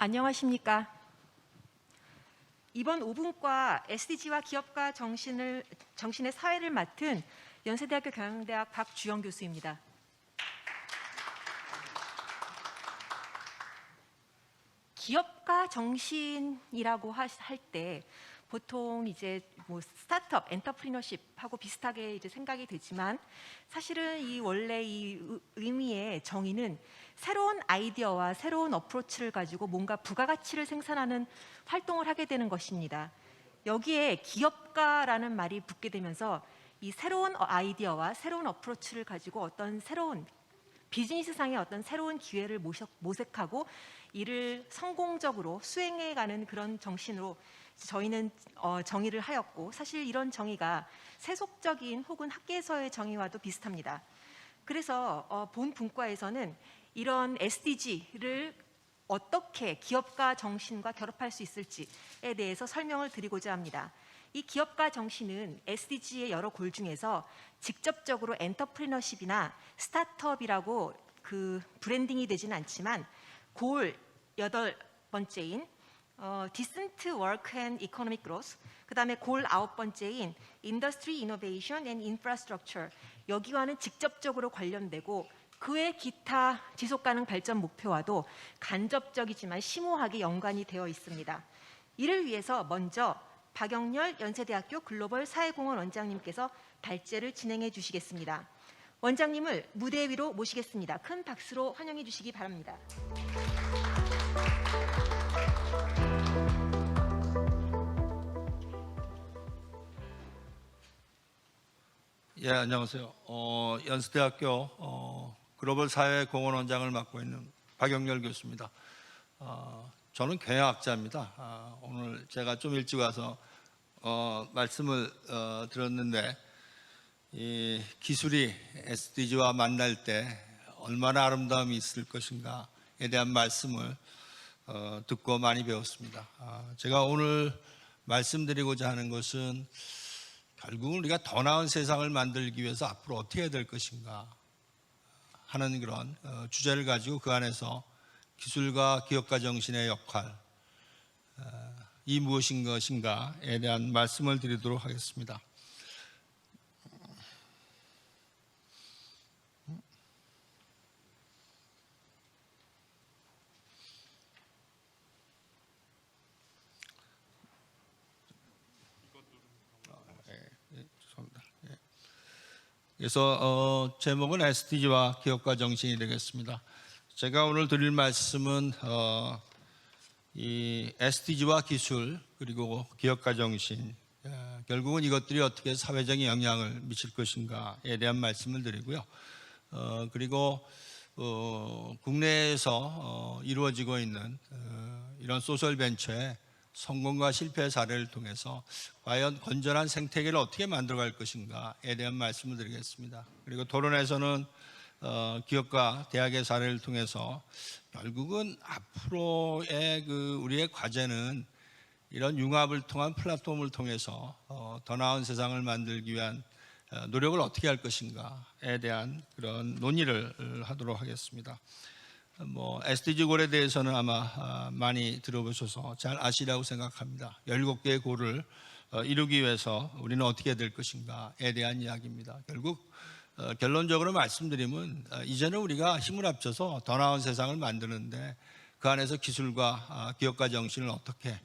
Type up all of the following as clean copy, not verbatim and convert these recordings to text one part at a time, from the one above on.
안녕하십니까. 이번 5분과 SDG와 기업가 정신의 사회를 맡은 연세대학교 경영대학 박주영 교수입니다. 기업가 정신이라고 할 때 보통 이제 스타트업, 엔터프리너십하고 비슷하게 이제 생각이 되지만 사실은 원래 이 의미의 정의는 새로운 아이디어와 새로운 어프로치를 가지고 뭔가 부가가치를 생산하는 활동을 하게 되는 것입니다. 여기에 기업가라는 말이 붙게 되면서 이 새로운 아이디어와 새로운 어프로치를 가지고 어떤 새로운 비즈니스상의 어떤 새로운 기회를 모색하고 이를 성공적으로 수행해가는 그런 정신으로 저희는 정의를 하였고, 사실 이런 정의가 세속적인 혹은 학계에서의 정의와도 비슷합니다. 그래서 본 분과에서는 이런 SDG를 어떻게 기업가 정신과 결합할 수 있을지에 대해서 설명을 드리고자 합니다. 이 기업가 정신은 SDG의 여러 골 중에서 직접적으로 엔터프리너십이나 스타트업이라고 브랜딩이 되지는 않지만 골 8번째인 Decent Work and Economic Growth, 그 다음에 골 9번째인 Industry, Innovation and Infrastructure, 여기와는 직접적으로 관련되고 그의 기타 지속가능 발전 목표와도 간접적이지만 심오하게 연관이 되어 있습니다. 이를 위해서 먼저 박영렬 연세대학교 글로벌 사회공헌 원장님께서 발제를 진행해 주시겠습니다. 원장님을 무대 위로 모시겠습니다. 큰 박수로 환영해 주시기 바랍니다. 예, 안녕하세요. 연세대학교 글로벌 사회공헌 원장을 맡고 있는 박영렬 교수입니다. 저는 경영학자입니다. 오늘 제가 좀 일찍 와서 말씀을 들었는데, 이 기술이 SDG와 만날 때 얼마나 아름다움이 있을 것인가에 대한 말씀을 듣고 많이 배웠습니다. 제가 오늘 말씀드리고자 하는 것은 결국은 우리가 더 나은 세상을 만들기 위해서 앞으로 어떻게 해야 될 것인가 하는 그런 주제를 가지고 그 안에서 기술과 기업가 정신의 역할, 이 무엇인 것인가에 대한 말씀을 드리도록 하겠습니다. 그래서 제목은 SDG와 기업가 정신이 되겠습니다. 제가 오늘 드릴 말씀은 이 SDG와 기술 그리고 기업가 정신, 결국은 이것들이 어떻게 사회적인 영향을 미칠 것인가에 대한 말씀을 드리고요. 그리고 국내에서 이루어지고 있는 이런 소셜 벤처의 성공과 실패 사례를 통해서 과연 건전한 생태계를 어떻게 만들어갈 것인가에 대한 말씀을 드리겠습니다. 그리고 토론에서는 기업과 대학의 사례를 통해서 결국은 앞으로의 우리의 과제는 이런 융합을 통한 플랫폼을 통해서 더 나은 세상을 만들기 위한 노력을 어떻게 할 것인가에 대한 그런 논의를 하도록 하겠습니다. SDG 골에 대해서는 아마 많이 들어보셔서 잘 아시라고 생각합니다. 17개의 골을 이루기 위해서 우리는 어떻게 해야 될 것인가에 대한 이야기입니다. 결국 결론적으로 말씀드리면 이제는 우리가 힘을 합쳐서 더 나은 세상을 만드는데 그 안에서 기술과 기업가 정신을 어떻게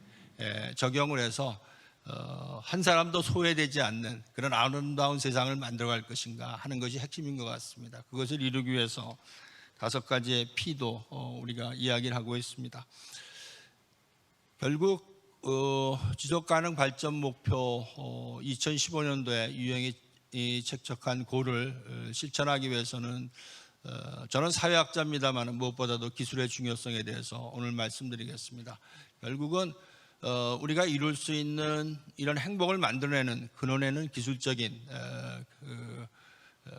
적용을 해서 한 사람도 소외되지 않는 그런 아름다운 세상을 만들어갈 것인가 하는 것이 핵심인 것 같습니다. 그것을 이루기 위해서 5가지의 P도 우리가 이야기를 하고 있습니다. 결국 지속가능 발전 목표 2015년도에 유엔이 책정한 골을 실천하기 위해서는 저는 사회학자입니다만 무엇보다도 기술의 중요성에 대해서 오늘 말씀드리겠습니다. 결국은 우리가 이룰 수 있는 이런 행복을 만들어내는 근원에는 기술적인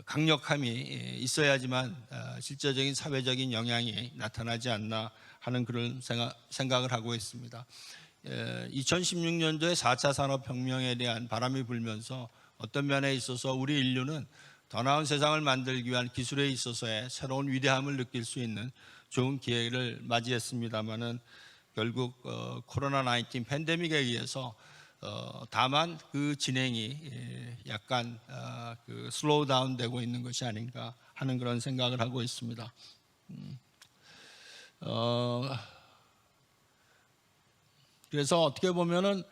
강력함이 있어야지만 실제적인 사회적인 영향이 나타나지 않나 하는 그런 생각을 하고 있습니다. 2016년도에 4차 산업혁명에 대한 바람이 불면서 어떤 면에 있어서 우리 인류는 더 나은 세상을 만들기 위한 기술에 있어서의 새로운 위대함을 느낄 수 있는 좋은 기회를 맞이했습니다마는 결국 코로나 19 팬데믹에 의해서 다만 그 진행이 약간 그 슬로우 다운 되고 있는 것이 아닌가 하는 그런 생각을 하고 있습니다. 그래서 어떻게 보면은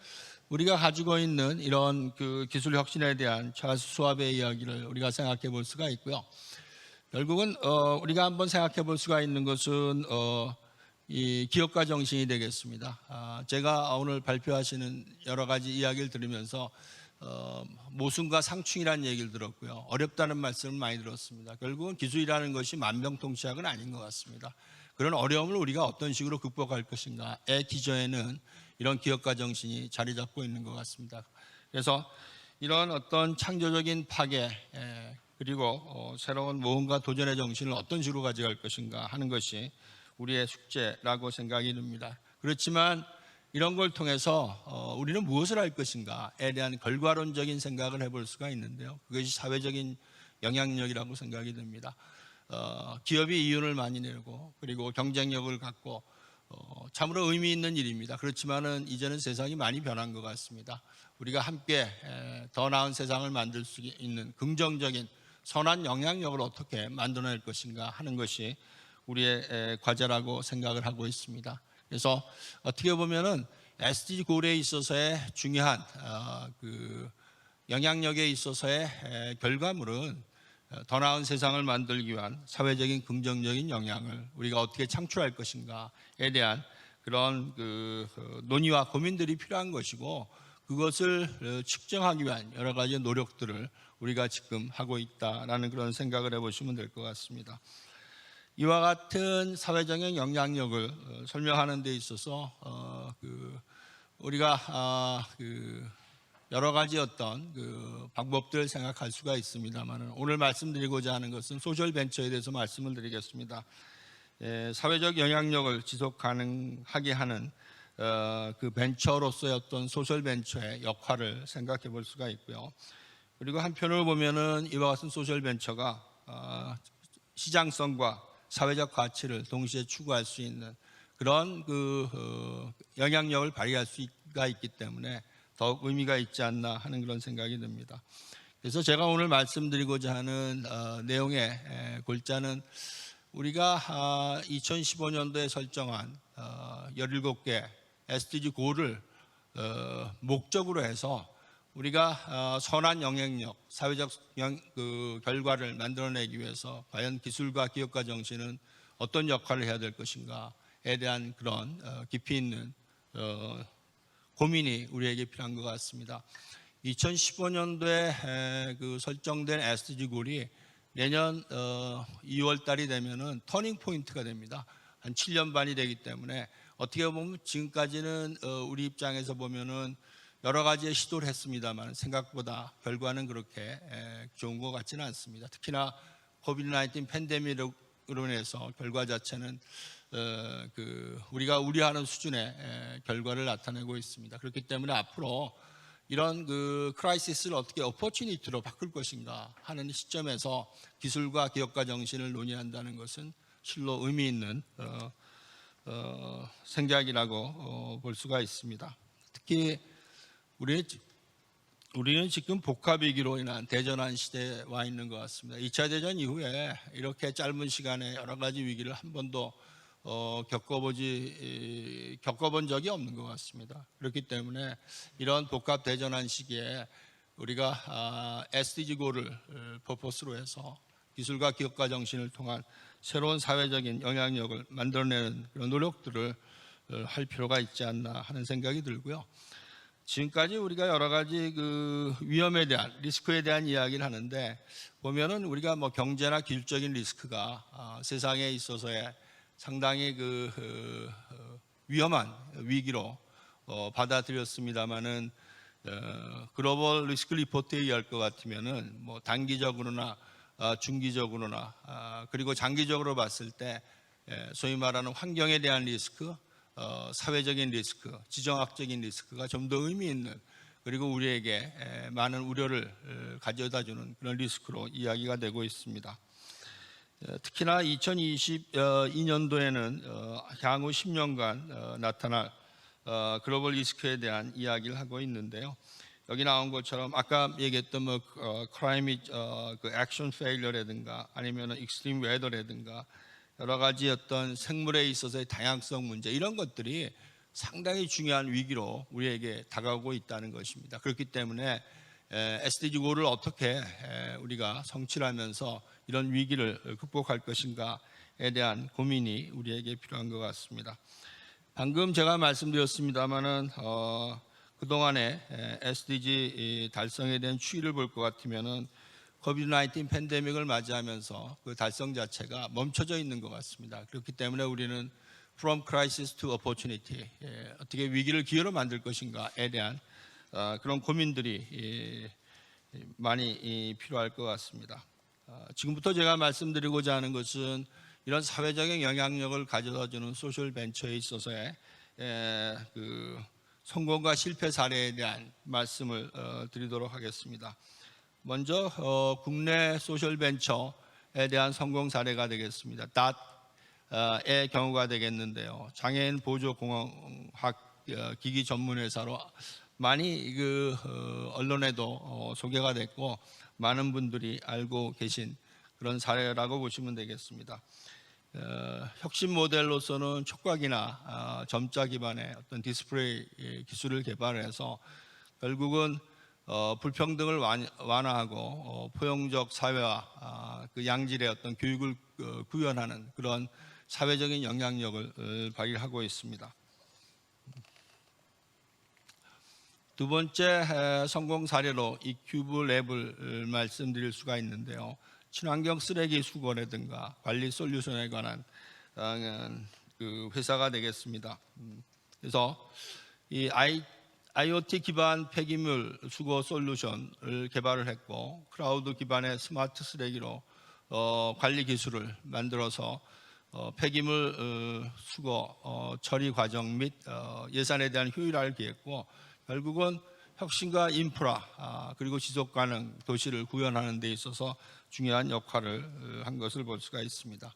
우리가 가지고 있는 이런 그 기술 혁신에 대한 찰스 수왑의 이야기를 우리가 생각해 볼 수가 있고요. 결국은 우리가 한번 생각해 볼 수가 있는 것은 이 기업가 정신이 되겠습니다. 제가 오늘 발표하시는 여러 가지 이야기를 들으면서 모순과 상충이라는 얘기를 들었고요. 어렵다는 말씀을 많이 들었습니다. 결국은 기술이라는 것이 만병통치약은 아닌 것 같습니다. 그런 어려움을 우리가 어떤 식으로 극복할 것인가의 기저에는 이런 기업가 정신이 자리 잡고 있는 것 같습니다. 그래서 이런 어떤 창조적인 파괴 그리고 새로운 모험과 도전의 정신을 어떤 식으로 가져갈 것인가 하는 것이 우리의 숙제라고 생각이 듭니다. 그렇지만 이런 걸 통해서 우리는 무엇을 할 것인가에 대한 결과론적인 생각을 해볼 수가 있는데요. 그것이 사회적인 영향력이라고 생각이 듭니다. 기업이 이윤을 많이 내고 그리고 경쟁력을 갖고 참으로 의미 있는 일입니다. 그렇지만은 이제는 세상이 많이 변한 것 같습니다. 우리가 함께 더 나은 세상을 만들 수 있는 긍정적인 선한 영향력을 어떻게 만들어낼 것인가 하는 것이 우리의 과제라고 생각을 하고 있습니다. 그래서 어떻게 보면은 SDG 골에 있어서의 중요한 그 영향력에 있어서의 결과물은 더 나은 세상을 만들기 위한 사회적인 긍정적인 영향을 우리가 어떻게 창출할 것인가에 대한 그런 그 논의와 고민들이 필요한 것이고 그것을 측정하기 위한 여러 가지 노력들을 우리가 지금 하고 있다라는 그런 생각을 해보시면 될 것 같습니다. 이와 같은 사회적인 영향력을 설명하는 데 있어서 우리가 여러 가지 어떤 그 방법들을 생각할 수가 있습니다만 오늘 말씀드리고자 하는 것은 소셜 벤처에 대해서 말씀을 드리겠습니다. 사회적 영향력을 지속 가능하게 하는 그 벤처로서의 어떤 소셜 벤처의 역할을 생각해 볼 수가 있고요. 그리고 한편으로 보면은 이와 같은 소셜 벤처가 시장성과 사회적 가치를 동시에 추구할 수 있는 그런 그 영향력을 발휘할 수가 있기 때문에 더욱 의미가 있지 않나 하는 그런 생각이 듭니다. 그래서 제가 오늘 말씀드리고자 하는 내용의 골자는 우리가 2015년도에 설정한 17개 SDG 고를 목적으로 해서 우리가 선한 영향력, 사회적 그 결과를 만들어내기 위해서 과연 기술과 기업가 정신은 어떤 역할을 해야 될 것인가에 대한 그런 깊이 있는 고민이 우리에게 필요한 것 같습니다. 2015년도에 그 설정된 SDG 골이 내년 2월 달이 되면은 터닝 포인트가 됩니다. 한 7년 반이 되기 때문에 어떻게 보면 지금까지는 우리 입장에서 보면은 여러 가지의 시도를 했습니다만 생각보다 결과는 그렇게 좋은 것 같지는 않습니다. 특히나 코비드-19 팬데믹으로 인해서 결과 자체는 우리가 우려하는 수준의 결과를 나타내고 있습니다. 그렇기 때문에 앞으로 이런 그 크라이시스를 어떻게 오퍼튜니티로 바꿀 것인가 하는 시점에서 기술과 기업가 정신을 논의한다는 것은 실로 의미 있는 생각이라고 볼 수가 있습니다. 특히 우리는 지금 복합위기로 인한 대전환 시대에 와 있는 것 같습니다. 2차 대전 이후에 이렇게 짧은 시간에 여러 가지 위기를 한 번도 겪어본 적이 없는 것 같습니다. 그렇기 때문에 이런 복합 대전환 시기에 우리가 SDG 고를 퍼포스로 해서 기술과 기업가 정신을 통한 새로운 사회적인 영향력을 만들어내는 그런 노력들을 할 필요가 있지 않나 하는 생각이 들고요. 지금까지 우리가 여러 가지 그 위험에 대한 리스크에 대한 이야기를 하는데 보면은 우리가 뭐 경제나 기술적인 리스크가 세상에 있어서의 상당히 그 위험한 위기로 받아들였습니다만은 글로벌 리스크 리포트에 의할 것 같으면은 뭐 단기적으로나 중기적으로나 그리고 장기적으로 봤을 때 소위 말하는 환경에 대한 리스크, 사회적인 리스크, 지정학적인 리스크가 좀 더 의미 있는 그리고 우리에게 많은 우려를 가져다주는 그런 리스크로 이야기가 되고 있습니다. 특히나 2022년도에는 향후 10년간 나타날 글로벌 리스크에 대한 이야기를 하고 있는데요. 여기 나온 것처럼 아까 얘기했던 크라이밋 그 액션 페일러라든가 아니면 익스트림 웨더라든가 여러 가지 어떤 생물에 있어서의 다양성 문제 이런 것들이 상당히 중요한 위기로 우리에게 다가오고 있다는 것입니다. 그렇기 때문에 SDG 고를 어떻게 우리가 성취하면서 이런 위기를 극복할 것인가에 대한 고민이 우리에게 필요한 것 같습니다. 방금 제가 말씀드렸습니다마는 그동안에 SDG 달성에 대한 추이를 볼 것 같으면은 코비드-19 팬데믹을 맞이하면서 그 달성 자체가 멈춰져 있는 것 같습니다. 그렇기 때문에 우리는 From Crisis to Opportunity, 어떻게 위기를 기회로 만들 것인가에 대한 그런 고민들이 많이 필요할 것 같습니다. 지금부터 제가 말씀드리고자 하는 것은 이런 사회적인 영향력을 가져다주는 소셜 벤처에 있어서의 그 성공과 실패 사례에 대한 말씀을 드리도록 하겠습니다. 먼저 국내 소셜 벤처에 대한 성공 사례가 되겠습니다. 닷의 경우가 되겠는데요. 장애인 보조공학 기기 전문 회사로 많이 언론에도 소개가 됐고 많은 분들이 알고 계신 그런 사례라고 보시면 되겠습니다. 혁신 모델로서는 촉각이나 점자 기반의 어떤 디스플레이 기술을 개발해서 결국은 불평등을 완화하고 포용적 사회와 그 양질의 어떤 교육을 구현하는 그런 사회적인 영향력을 발휘하고 있습니다. 두 번째 성공 사례로 이 큐브 랩을 말씀드릴 수가 있는데요. 친환경 쓰레기 수거라든가 관리 솔루션에 관한 그 회사가 되겠습니다. 그래서 이 IoT 기반 폐기물 수거 솔루션을 개발을 했고 클라우드 기반의 스마트 쓰레기로 관리 기술을 만들어서 폐기물 수거 처리 과정 및 예산에 대한 효율화를 기했고 결국은 혁신과 인프라 그리고 지속가능 도시를 구현하는 데 있어서 중요한 역할을 한 것을 볼 수가 있습니다.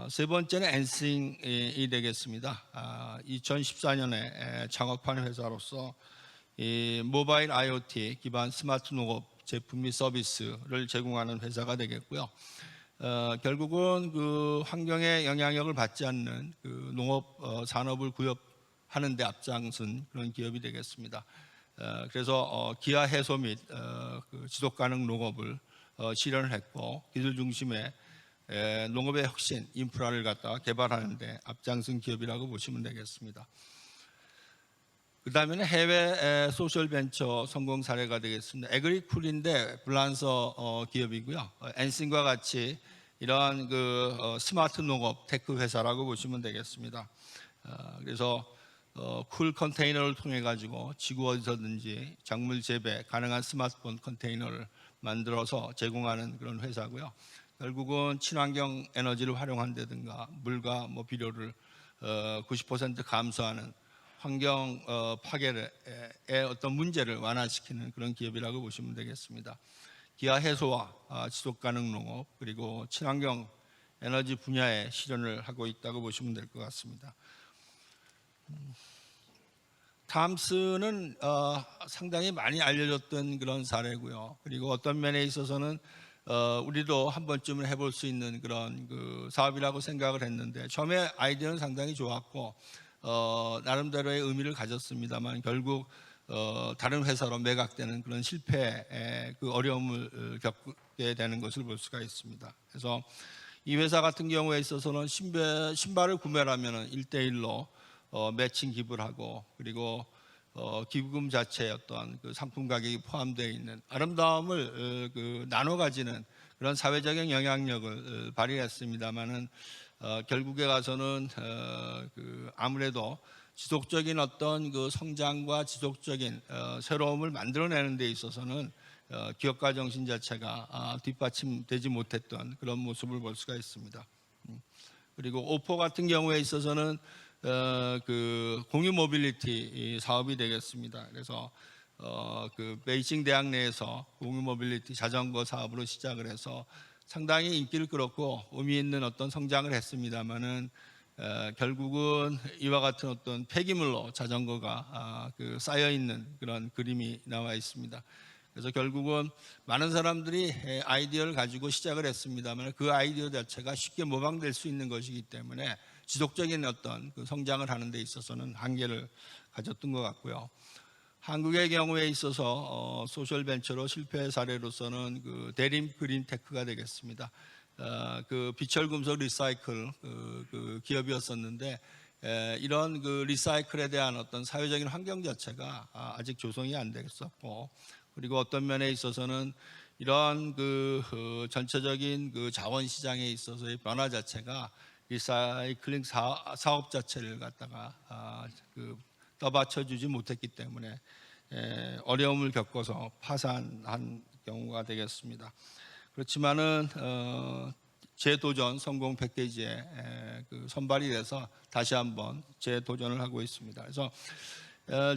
세 번째는 엔싱이 되겠습니다. 2014년에 창업한 회사로서 이 모바일 IoT 기반 스마트 농업 제품 및 서비스를 제공하는 회사가 되겠고요. 결국은 그 환경에 영향력을 받지 않는 그 농업 산업을 구협하는 데 앞장선 그런 기업이 되겠습니다. 그래서 기아 해소 및 그 지속가능 농업을 실현을 했고 기술 중심의 농업의 혁신 인프라를 갖다가 개발하는 데 앞장선 기업이라고 보시면 되겠습니다. 그 다음에는 해외 소셜 벤처 성공 사례가 되겠습니다. 에그리쿨인데 불란서 기업이고요. 엔싱과 같이 이러한 그 스마트 농업 테크 회사라고 보시면 되겠습니다. 그래서 쿨 컨테이너를 통해 가지고 지구 어디서든지 작물 재배 가능한 스마트폰 컨테이너를 만들어서 제공하는 그런 회사고요. 결국은 친환경 에너지를 활용한다든가 물과 비료를 90% 감소하는 환경 파괴의 어떤 문제를 완화시키는 그런 기업이라고 보시면 되겠습니다. 기아 해소와 지속 가능 농업 그리고 친환경 에너지 분야에 실현을 하고 있다고 보시면 될 것 같습니다. 탐스는 상당히 많이 알려졌던 그런 사례고요. 그리고 어떤 면에 있어서는 우리도 한 번쯤은 해볼 수 있는 그런 그 사업이라고 생각을 했는데 처음에 아이디어는 상당히 좋았고 나름대로의 의미를 가졌습니다만 결국 다른 회사로 매각되는 그런 실패의 그 어려움을 겪게 되는 것을 볼 수가 있습니다. 그래서 이 회사 같은 경우에 있어서는 신발을 구매를 하면 1대1로 매칭 기부를 하고 그리고 기부금 자체에 어떤 그 상품 가격이 포함되어 있는 아름다움을 그 나눠 가지는 그런 사회적인 영향력을 발휘했습니다만은 결국에 가서는 그 아무래도 지속적인 어떤 그 성장과 지속적인 새로움을 만들어내는 데 있어서는 기업가 정신 자체가 뒷받침되지 못했던 그런 모습을 볼 수가 있습니다. 그리고 오포 같은 경우에 있어서는 그 공유 모빌리티 사업이 되겠습니다. 그래서 그 베이징 대학 내에서 공유 모빌리티 자전거 사업으로 시작을 해서 상당히 인기를 끌었고 의미 있는 어떤 성장을 했습니다만은 결국은 이와 같은 어떤 폐기물로 자전거가 쌓여 있는 그런 그림이 나와 있습니다. 그래서 결국은 많은 사람들이 아이디어를 가지고 시작을 했습니다만 그 아이디어 자체가 쉽게 모방될 수 있는 것이기 때문에 지속적인 어떤 그 성장을 하는 데 있어서는 한계를 가졌던 것 같고요. 한국의 경우에 있어서 소셜 벤처로 실패 사례로서는 그 대림 그린테크가 되겠습니다. 그 비철 금속 리사이클 그 기업이었었는데 이런 그 리사이클에 대한 어떤 사회적인 환경 자체가 아직 조성이 안 됐었고, 그리고 어떤 면에 있어서는 이런 그 전체적인 그 자원 시장에 있어서의 변화 자체가 리사이클링 사업 자체를 갖다가 그 떠받쳐주지 못했기 때문에 어려움을 겪어서 파산한 경우가 되겠습니다. 그렇지만은 재도전 성공 패키지에 그 선발이 돼서 다시 한번 재도전을 하고 있습니다. 그래서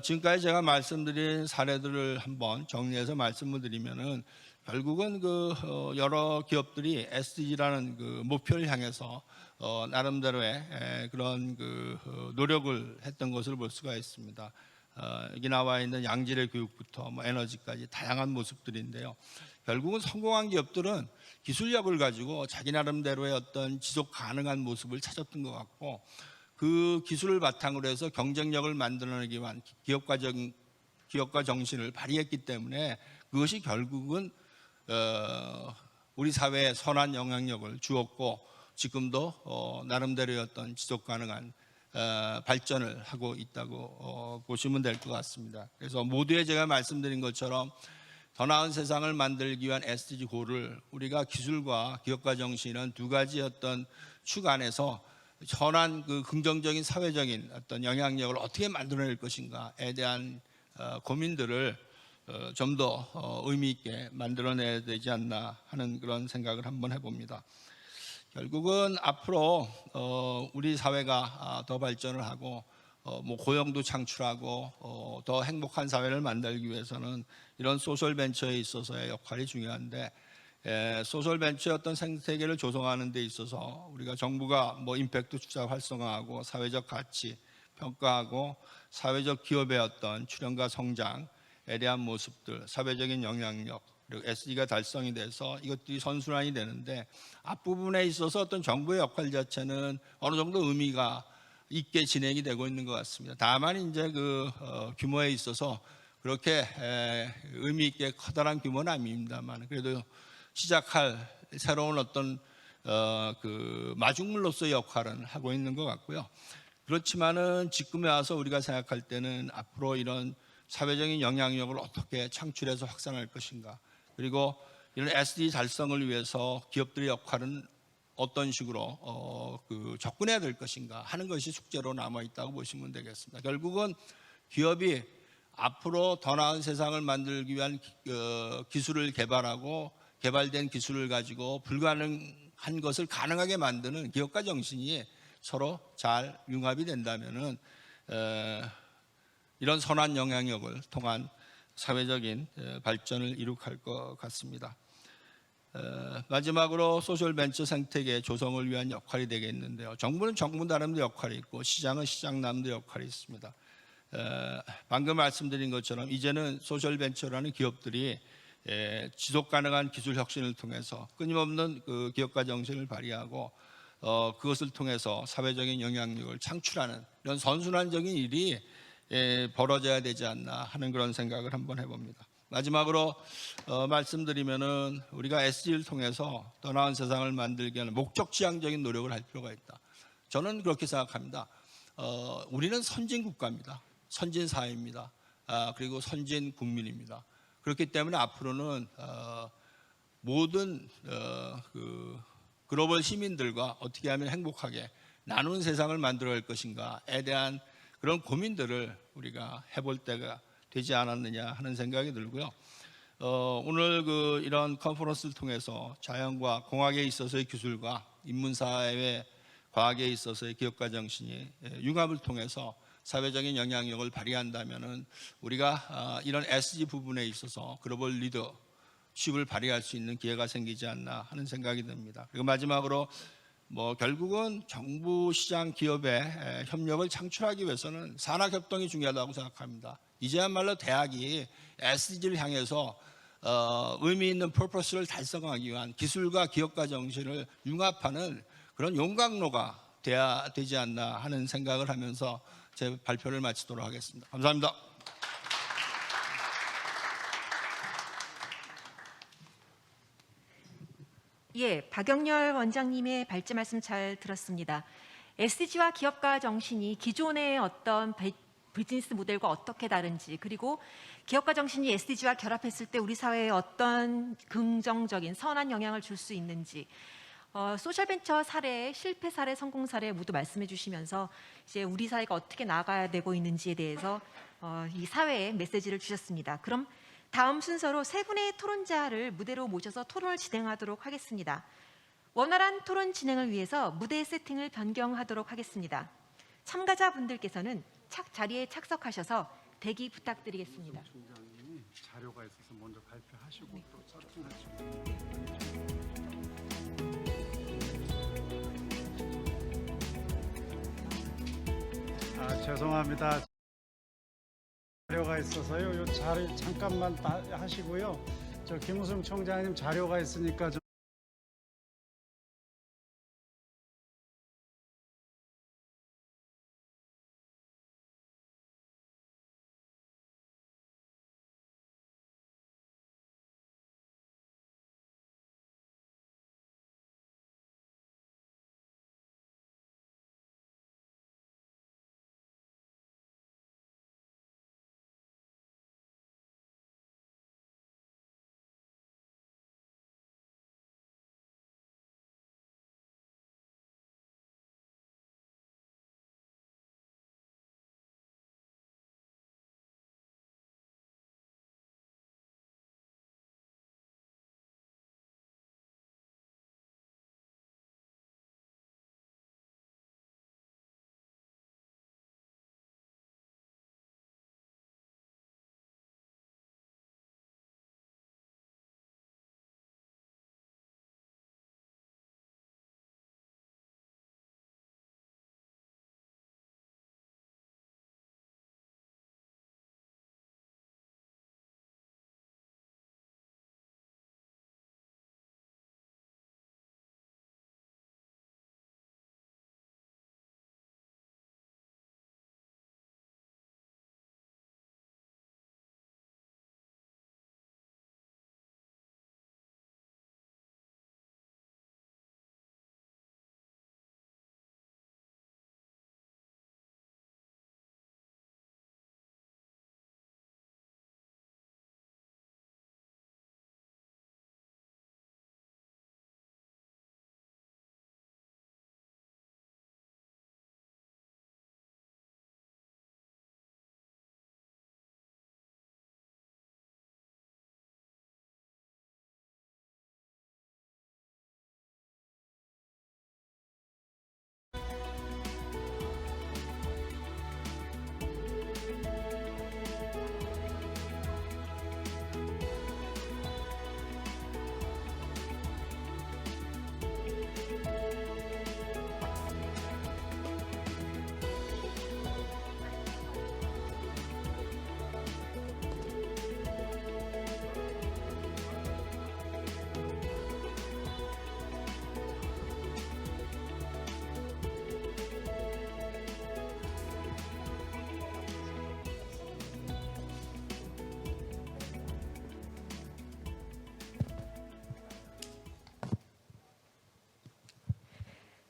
지금까지 제가 말씀드린 사례들을 한번 정리해서 말씀을 드리면은 결국은 그 여러 기업들이 SDG라는 그 목표를 향해서 나름대로의 그런 그 노력을 했던 것을 볼 수가 있습니다. 여기 나와 있는 양질의 교육부터 뭐 에너지까지 다양한 모습들인데요. 결국은 성공한 기업들은 기술력을 가지고 자기 나름대로의 어떤 지속 가능한 모습을 찾았던 것 같고, 그 기술을 바탕으로 해서 경쟁력을 만들어내기 위한 기업가 정신을 발휘했기 때문에 그것이 결국은 우리 사회에 선한 영향력을 주었고 지금도 나름대로의 어떤 지속 가능한 발전을 하고 있다고 보시면 될 것 같습니다. 그래서 모두에 제가 말씀드린 것처럼 더 나은 세상을 만들기 위한 SDG 고를 우리가 기술과 기업가 정신은 두 가지 어떤 축 안에서 선한 그 긍정적인 사회적인 어떤 영향력을 어떻게 만들어낼 것인가에 대한 고민들을 좀 더 의미 있게 만들어내야 되지 않나 하는 그런 생각을 한번 해봅니다. 결국은 앞으로 우리 사회가 더 발전을 하고 뭐 고용도 창출하고 더 행복한 사회를 만들기 위해서는 이런 소셜 벤처에 있어서의 역할이 중요한데, 소셜 벤처의 어떤 생태계를 조성하는 데 있어서 우리가 정부가 뭐 임팩트 투자 활성화하고 사회적 가치 평가하고 사회적 기업의 어떤 출현과 성장에 대한 모습들, 사회적인 영향력, 그리고 SDG가 달성이 돼서 이것들이 선순환이 되는데, 앞부분에 있어서 어떤 정부의 역할 자체는 어느 정도 의미가 있게 진행이 되고 있는 것 같습니다. 다만 이제 그 규모에 있어서 그렇게 의미 있게 커다란 규모는 아닙니다만 그래도 시작할 새로운 어떤 그 마중물로서의 역할은 하고 있는 것 같고요. 그렇지만은 지금에 와서 우리가 생각할 때는 앞으로 이런 사회적인 영향력을 어떻게 창출해서 확산할 것인가, 그리고 이런 SDG 달성을 위해서 기업들의 역할은 어떤 식으로 그 접근해야 될 것인가 하는 것이 숙제로 남아 있다고 보시면 되겠습니다. 결국은 기업이 앞으로 더 나은 세상을 만들기 위한 기술을 개발하고 개발된 기술을 가지고 불가능한 것을 가능하게 만드는 기업가 정신이 서로 잘 융합이 된다면은 이런 선한 영향력을 통한 사회적인 발전을 이룩할 것 같습니다. 마지막으로 소셜 벤처 생태계 조성을 위한 역할이 되겠는데요. 정부는 정부 나름대로 역할이 있고 시장은 시장 나름대로 역할이 있습니다. 방금 말씀드린 것처럼 이제는 소셜 벤처라는 기업들이 지속 가능한 기술 혁신을 통해서 끊임없는 그 기업가 정신을 발휘하고 그것을 통해서 사회적인 영향력을 창출하는 이런 선순환적인 일이 벌어져야 되지 않나 하는 그런 생각을 한번 해봅니다. 마지막으로 말씀드리면은 우리가 SDG를 통해서 더 나은 세상을 만들기 위한 목적 지향적인 노력을 할 필요가 있다. 저는 그렇게 생각합니다. 우리는 선진 국가입니다. 선진 사회입니다. 그리고 선진 국민입니다. 그렇기 때문에 앞으로는 모든 그 글로벌 시민들과 어떻게 하면 행복하게 나누는 세상을 만들어갈 것인가에 대한 그런 고민들을 우리가 해볼 때가 되지 않았느냐 하는 생각이 들고요. 오늘 그 이런 컨퍼런스를 통해서 자연과 공학에 있어서의 기술과 인문사회 과학에 있어서의 기업가 정신이 융합을 통해서 사회적인 영향력을 발휘한다면은 우리가 이런 SDG 부분에 있어서 글로벌 리더 수입을 발휘할 수 있는 기회가 생기지 않나 하는 생각이 듭니다. 그리고 마지막으로 결국은 정부 시장 기업의 협력을 창출하기 위해서는 산학협동이 중요하다고 생각합니다. 이제야말로 대학이 SDG를 향해서 의미 있는 퍼포스를 달성하기 위한 기술과 기업가 정신을 융합하는 그런 용광로가 돼야 되지 않나 하는 생각을 하면서 제 발표를 마치도록 하겠습니다. 감사합니다. 예, 박영렬 원장님의 발제 말씀 잘 들었습니다. SDG와 기업가 정신이 기존의 어떤 비즈니스 모델과 어떻게 다른지, 그리고 기업가 정신이 SDG와 결합했을 때 우리 사회에 어떤 긍정적인 선한 영향을 줄 수 있는지, 소셜벤처 사례, 실패 사례, 성공 사례 모두 말씀해 주시면서 이제 우리 사회가 어떻게 나아가야 되고 있는지에 대해서 이 사회에 메시지를 주셨습니다. 그럼 다음 순서로 세 분의 토론자를 무대로 모셔서 토론을 진행하도록 하겠습니다. 원활한 토론 진행을 위해서 무대 세팅을 변경하도록 하겠습니다. 참가자분들께서는 자리에 착석하셔서 대기 부탁드리겠습니다. 총장님이 자료가 있어서 먼저 발표하시고 또 서팅하시고. 죄송합니다. 자료가 있어서요. 요 자리 잠깐만 하시고요. 저 김우승 총장님 자료가 있으니까 좀.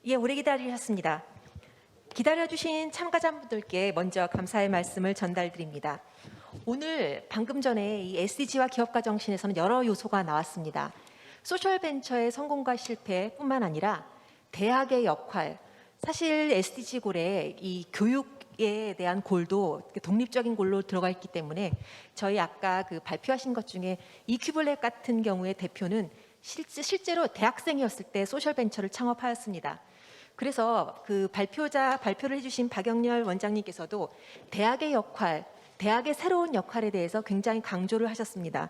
예, 오래 기다리셨습니다. 기다려주신 참가자분들께 먼저 감사의 말씀을 전달드립니다. 오늘 방금 전에 이 SDG와 기업가 정신에서는 여러 요소가 나왔습니다. 소셜벤처의 성공과 실패뿐만 아니라 대학의 역할, 사실 SDG 골에 이 교육에 대한 골도 독립적인 골로 들어가 있기 때문에 저희 아까 그 발표하신 것 중에 이큐블랙 같은 경우의 대표는 실제로 대학생이었을 때 소셜벤처를 창업하였습니다. 그래서 그 발표를 해주신 박영렬 원장님께서도 대학의 역할, 대학의 새로운 역할에 대해서 굉장히 강조를 하셨습니다.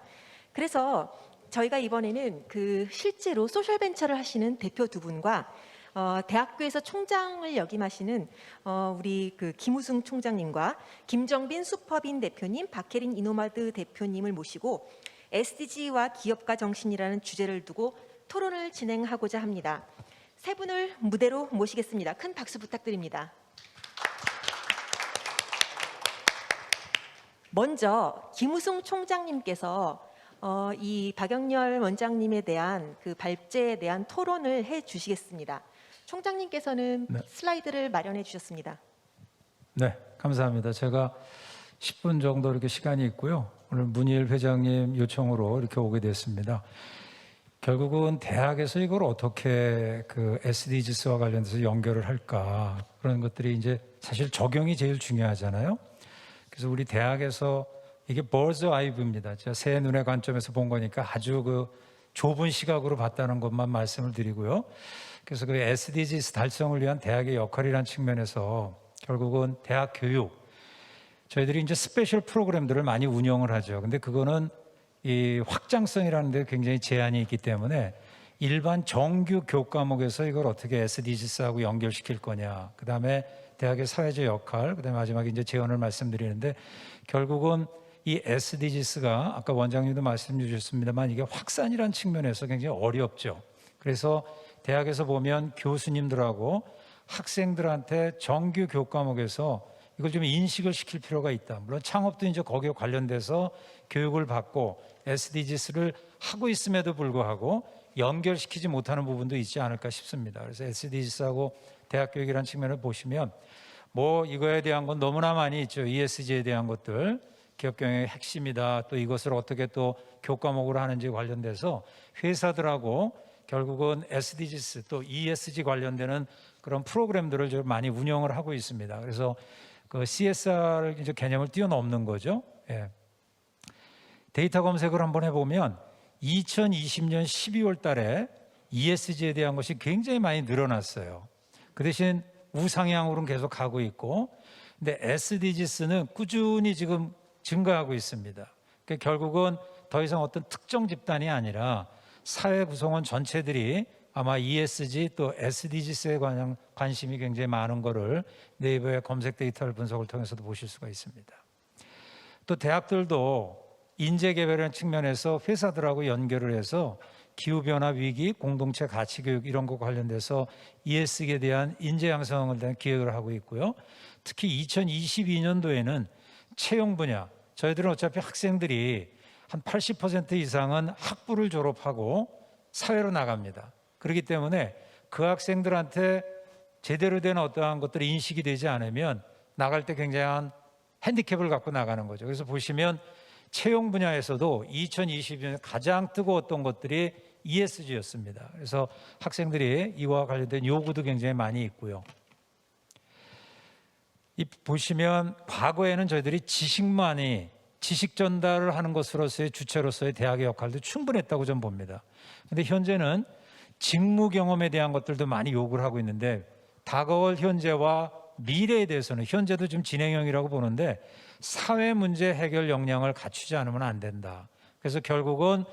그래서 저희가 이번에는 실제로 소셜벤처를 하시는 대표 두 분과 대학교에서 총장을 역임하시는 우리 김우승 총장님과 김정빈 슈퍼빈 대표님, 박혜린 이노마드 대표님을 모시고 SDG와 기업가 정신이라는 주제를 두고 토론을 진행하고자 합니다. 세 분을 무대로 모시겠습니다. 큰 박수 부탁드립니다. 먼저 김우승 총장님께서 이 박영렬 원장님에 대한 발제에 대한 토론을 해 주시겠습니다. 총장님께서는 네. 슬라이드를 마련해 주셨습니다. 네, 감사합니다. 제가 10분 정도 이렇게 시간이 있고요. 오늘 문희일 회장님 요청으로 이렇게 오게 됐습니다. 결국은 대학에서 이걸 어떻게 SDGs와 관련돼서 연결을 할까, 그런 것들이 이제 사실 적용이 제일 중요하잖아요. 그래서 우리 대학에서 이게 bird's eye view입니다. 제가 새 눈의 관점에서 본 거니까 아주 좁은 시각으로 봤다는 것만 말씀을 드리고요. 그래서 SDGs 달성을 위한 대학의 역할이라는 측면에서 결국은 대학 교육, 저희들이 이제 스페셜 프로그램들을 많이 운영을 하죠. 근데 그거는 이 확장성이라는 데 굉장히 제한이 있기 때문에 일반 정규 교과목에서 이걸 어떻게 SDGs하고 연결시킬 거냐, 그 다음에 대학의 사회적 역할, 그 다음에 마지막에 이제 제언을 말씀드리는데, 결국은 이 SDGs가 아까 원장님도 말씀 주셨습니다만 이게 확산이라는 측면에서 굉장히 어렵죠. 그래서 대학에서 보면 교수님들하고 학생들한테 정규 교과목에서 이걸 좀 인식을 시킬 필요가 있다. 물론 창업도 이제 거기에 관련돼서 교육을 받고 SDGs를 하고 있음에도 불구하고 연결시키지 못하는 부분도 있지 않을까 싶습니다. 그래서 SDGs하고 대학 교육이라는 측면을 보시면 이거에 대한 건 너무나 많이 있죠. ESG에 대한 것들, 기업 경영의 핵심이다. 또 이것을 어떻게 또 교과목으로 하는지 관련돼서 회사들하고 결국은 SDGs 또 ESG 관련되는 그런 프로그램들을 좀 많이 운영을 하고 있습니다. 그래서 CSR 이제 개념을 뛰어넘는 거죠. 예. 데이터 검색을 한번 해보면 2020년 12월 달에 ESG에 대한 것이 굉장히 많이 늘어났어요. 그 대신 우상향으로는 계속 가고 있고, 근데 SDGs는 꾸준히 지금 증가하고 있습니다. 그러니까 결국은 더 이상 어떤 특정 집단이 아니라 사회 구성원 전체들이 아마 ESG 또 SDGs에 관한 관심이 굉장히 많은 거를 네이버의 검색 데이터를 분석을 통해서도 보실 수가 있습니다. 또 대학들도 인재 개발이라는 측면에서 회사들하고 연결을 해서 기후변화 위기, 공동체 가치 교육 이런 거 관련돼서 ESG에 대한 인재 양성을 대한 기획을 하고 있고요. 특히 2022년도에는 채용 분야, 저희들은 어차피 학생들이 한 80% 이상은 학부를 졸업하고 사회로 나갑니다. 그렇기 때문에 그 학생들한테 제대로 된 어떠한 것들이 인식이 되지 않으면 나갈 때 굉장한 핸디캡을 갖고 나가는 거죠. 그래서 보시면 채용 분야에서도 2022년에 가장 뜨거웠던 것들이 ESG였습니다. 그래서 학생들이 이와 관련된 요구도 굉장히 많이 있고요. 보시면 과거에는 저희들이 지식 전달을 하는 것으로서의 주체로서의 대학의 역할도 충분했다고 저는 봅니다. 그런데 현재는 직무 경험에 대한 것들도 많이 요구를 하고 있는데, 다가올 현재와 미래에 대해서는 현재도 좀 진행형이라고 보는데 사회 문제 해결 역량을 갖추지 않으면 안 된다. 그래서 결국은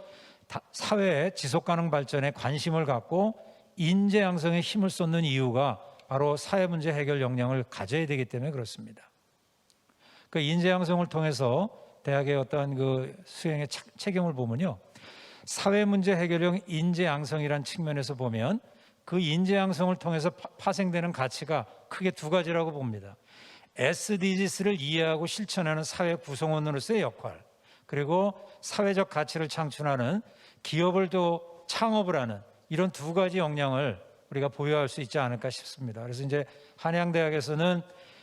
사회의 지속가능 발전에 관심을 갖고 인재 양성에 힘을 쏟는 이유가 바로 사회 문제 해결 역량을 가져야 되기 때문에 그렇습니다. 그 인재 양성을 통해서 대학의 어떤 수행의 책임을 보면요, 사회 문제 해결형 인재 양성이라는 측면에서 보면 그 인재 양성을 통해서 파생되는 가치가 크게 두 가지라고 봅니다. SDGs를 이해하고 실천하는 사회 구성원으로서의 역할, 그리고 사회적 가치를 창출하는 기업을 또 창업을 하는 이런 두 가지 역량을 우리가 보유할 수 있지 않을까 싶습니다. 그래서 이제 한양대학에서는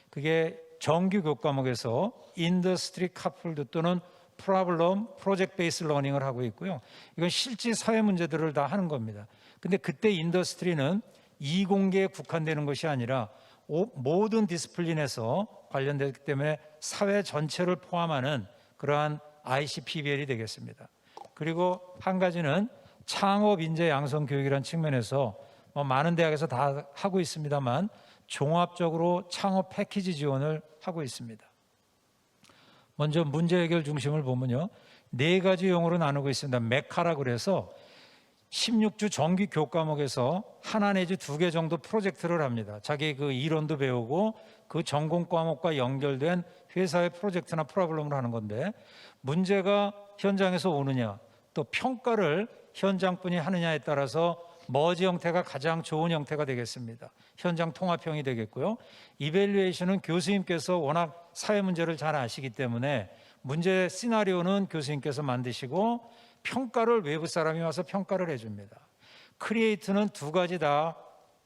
그게 정규 교과목에서 인더스트리 카플드 또는 프로블럼 프로젝트 베이스 러닝을 하고 있고요. 이건 실제 사회 문제들을 다 하는 겁니다. 근데 그때 인더스트리는 이공계에 국한되는 것이 아니라 모든 디스플린에서 관련되기 때문에 사회 전체를 포함하는 그러한 ICPBL이 되겠습니다. 그리고 한 가지는 창업 인재 양성 교육이라는 측면에서 많은 대학에서 다 하고 있습니다만 종합적으로 창업 패키지 지원을 하고 있습니다. 먼저 문제 해결 중심을 보면요, 네 가지 용어로 나누고 있습니다. 메카라 그래서 16주 정규 교과목에서 하나 내지 두 개 정도 프로젝트를 합니다. 자기 그 이론도 배우고 그 전공 과목과 연결된 회사의 프로젝트나 프로그램을 하는 건데, 문제가 현장에서 오느냐, 또 평가를 현장분이 하느냐에 따라서 머지 형태가 가장 좋은 형태가 되겠습니다. 현장 통합형이 되겠고요. 이밸류에이션은 교수님께서 워낙 사회 문제를 잘 아시기 때문에 문제 시나리오는 교수님께서 만드시고 평가를 외부 사람이 와서 평가를 해줍니다. 크리에이트는 두 가지 다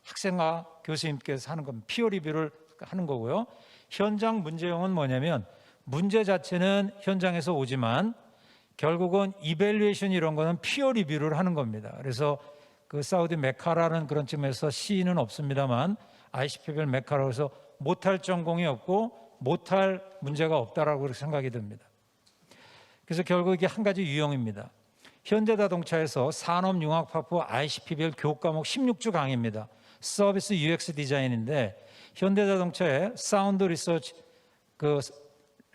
학생과 교수님께서 하는 겁니다. 피어 리뷰를 하는 거고요. 현장 문제형은 뭐냐면 문제 자체는 현장에서 오지만 결국은 이밸류에이션 이런 거는 피어 리뷰를 하는 겁니다. 그래서 그 사우디 메카라는 그런 측면에서 C는 없습니다만 ICP별 메카라고 해서 못할 전공이 없고 못할 문제가 없다라고 생각이 듭니다. 그래서 결국 이게 한 가지 유형입니다. 현대자동차에서 산업융합학부 ICP별 교과목 16주 강의입니다. 서비스 UX 디자인인데 현대자동차에 사운드 리서치 그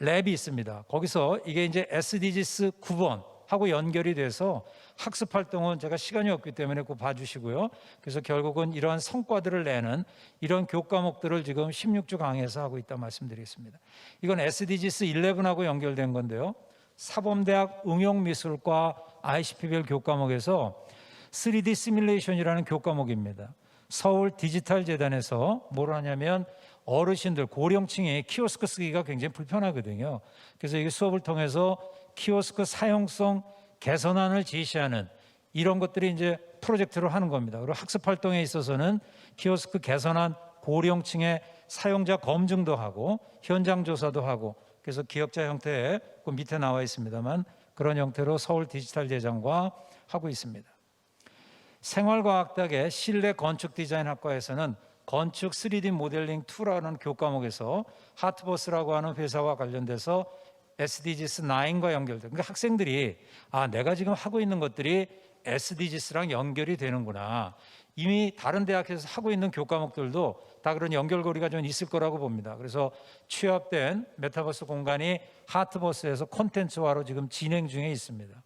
랩이 있습니다. 거기서 이게 이제 SDGs 9번 하고 연결이 돼서 학습 활동은 제가 시간이 없기 때문에 꼭 봐주시고요. 그래서 결국은 이러한 성과들을 내는 이런 교과목들을 지금 16주 강의에서 하고 있다 말씀드리겠습니다. 이건 SDGs 11하고 연결된 건데요. 사범대학 응용미술과 ICP별 교과목에서 3D 시뮬레이션이라는 교과목입니다. 서울 디지털재단에서 뭘 하냐면 어르신들, 고령층이 키오스크 쓰기가 굉장히 불편하거든요. 그래서 이 수업을 통해서 키오스크 사용성 개선안을 제시하는 이런 것들이 이제 프로젝트로 하는 겁니다. 그리고 학습 활동에 있어서는 키오스크 개선안 고령층의 사용자 검증도 하고 현장 조사도 하고, 그래서 기억자 형태의 그 밑에 나와 있습니다만 그런 형태로 서울 디지털재단과 하고 있습니다. 생활과학대학의 실내 건축 디자인학과에서는 건축 3D 모델링 2라는 교과목에서 하트버스라고 하는 회사와 관련돼서 SDGs 9과 연결돼요. 그러니까 학생들이 내가 지금 하고 있는 것들이 SDGs랑 연결이 되는구나. 이미 다른 대학에서 하고 있는 교과목들도 다 그런 연결고리가 좀 있을 거라고 봅니다. 그래서 취합된 메타버스 공간이 하트버스에서 콘텐츠화로 지금 진행 중에 있습니다.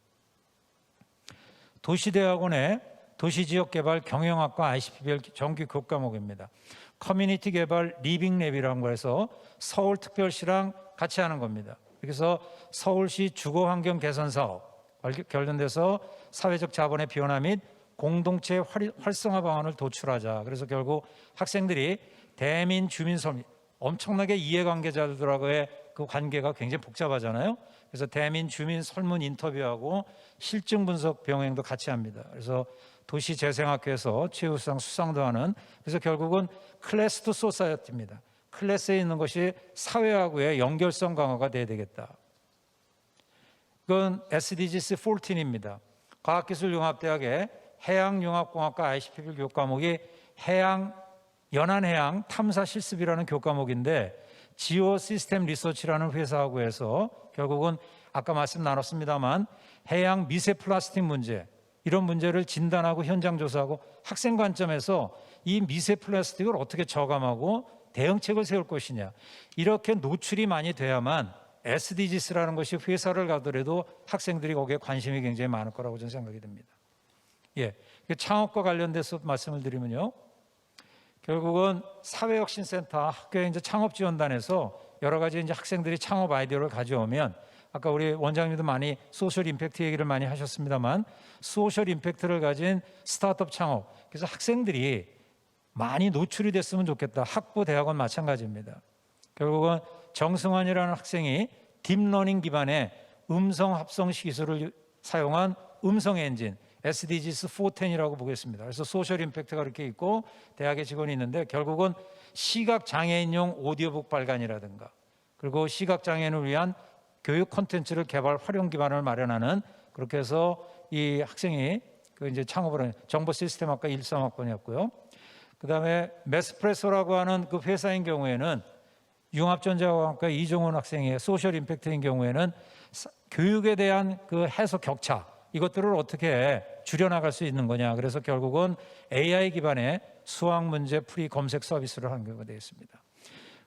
도시대학원의 도시지역개발 경영학과 ICP별 정규 교과목입니다. 커뮤니티 개발 리빙랩이라는 거에서 서울특별시랑 같이 하는 겁니다. 그래서 서울시 주거환경 개선 사업 관련돼서 사회적 자본의 변화 및 공동체 활성화 방안을 도출하자. 그래서 결국 학생들이 대민 주민 설문, 엄청나게 이해관계자들하고의 그 관계가 굉장히 복잡하잖아요. 그래서 대민 주민 설문 인터뷰하고 실증 분석 병행도 같이 합니다. 그래서 도시재생학회에서 최우수상 수상도 하는, 그래서 결국은 클래스 투 소사이어티입니다. 클래스에 있는 것이 사회하고의 연결성 강화가 돼야 되겠다. 이건 SDGs 14입니다. 과학기술융합대학의 해양융합공학과 ICP별 교과목이 연안해양 탐사 실습이라는 교과목인데 지오 시스템 리서치라는 회사하고 해서 결국은 아까 말씀 나눴습니다만 해양 미세 플라스틱 문제, 이런 문제를 진단하고 현장 조사하고 학생 관점에서 이 미세 플라스틱을 어떻게 저감하고 대응책을 세울 것이냐, 이렇게 노출이 많이 돼야만 SDGs라는 것이 회사를 가더라도 학생들이 거기에 관심이 굉장히 많을 거라고 저는 생각이 듭니다. 창업과 관련돼서 말씀을 드리면요, 결국은 사회혁신센터 학교의 이제 창업지원단에서 여러 가지 이제 학생들이 창업 아이디어를 가져오면, 아까 우리 원장님도 많이 소셜 임팩트 얘기를 많이 하셨습니다만 소셜 임팩트를 가진 스타트업 창업, 그래서 학생들이 많이 노출이 됐으면 좋겠다. 학부 대학원 마찬가지입니다. 결국은 정승환이라는 학생이 딥러닝 기반의 음성 합성 기술을 사용한 음성 엔진 SDGs 410이라고 보겠습니다. 그래서 소셜 임팩트가 이렇게 있고 대학의 직원이 있는데 결국은 시각장애인용 오디오북 발간이라든가 그리고 시각장애인을 위한 교육 콘텐츠를 개발 활용 기반을 마련하는, 그렇게 해서 이 학생이 그 이제 창업을 하는 정보 시스템학과 13학번이었고요. 그다음에 메스프레소라고 하는 그 회사인 경우에는 융합전자공학과 이종훈 학생의 소셜 임팩트인 경우에는 교육에 대한 그 해석 격차, 이것들을 어떻게 줄여나갈 수 있는 거냐. 그래서 결국은 AI 기반의 수학 문제 풀이 검색 서비스를 하는 경우가 되겠습니다.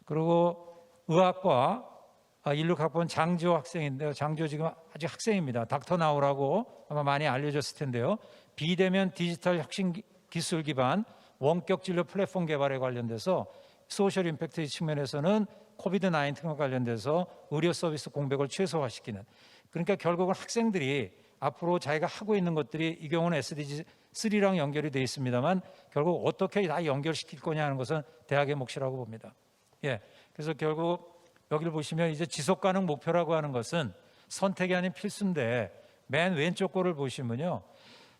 그리고 의학과 인류학번 장지호 학생인데요. 장지호 지금 아직 학생입니다. 닥터 나우라고 아마 많이 알려졌을 텐데요. 비대면 디지털 혁신 기술 기반 원격 진료 플랫폼 개발에 관련돼서 소셜 임팩트 측면에서는 코비드 19과 관련돼서 의료 서비스 공백을 최소화시키는, 그러니까 결국은 학생들이 앞으로 자기가 하고 있는 것들이 이 경우는 SDG 3랑 연결이 되어 있습니다만 결국 어떻게 다 연결시킬 거냐 하는 것은 대학의 몫이라고 봅니다. 예, 그래서 결국 여기를 보시면 이제 지속 가능 목표라고 하는 것은 선택이 아닌 필수인데, 맨 왼쪽 거를 보시면요,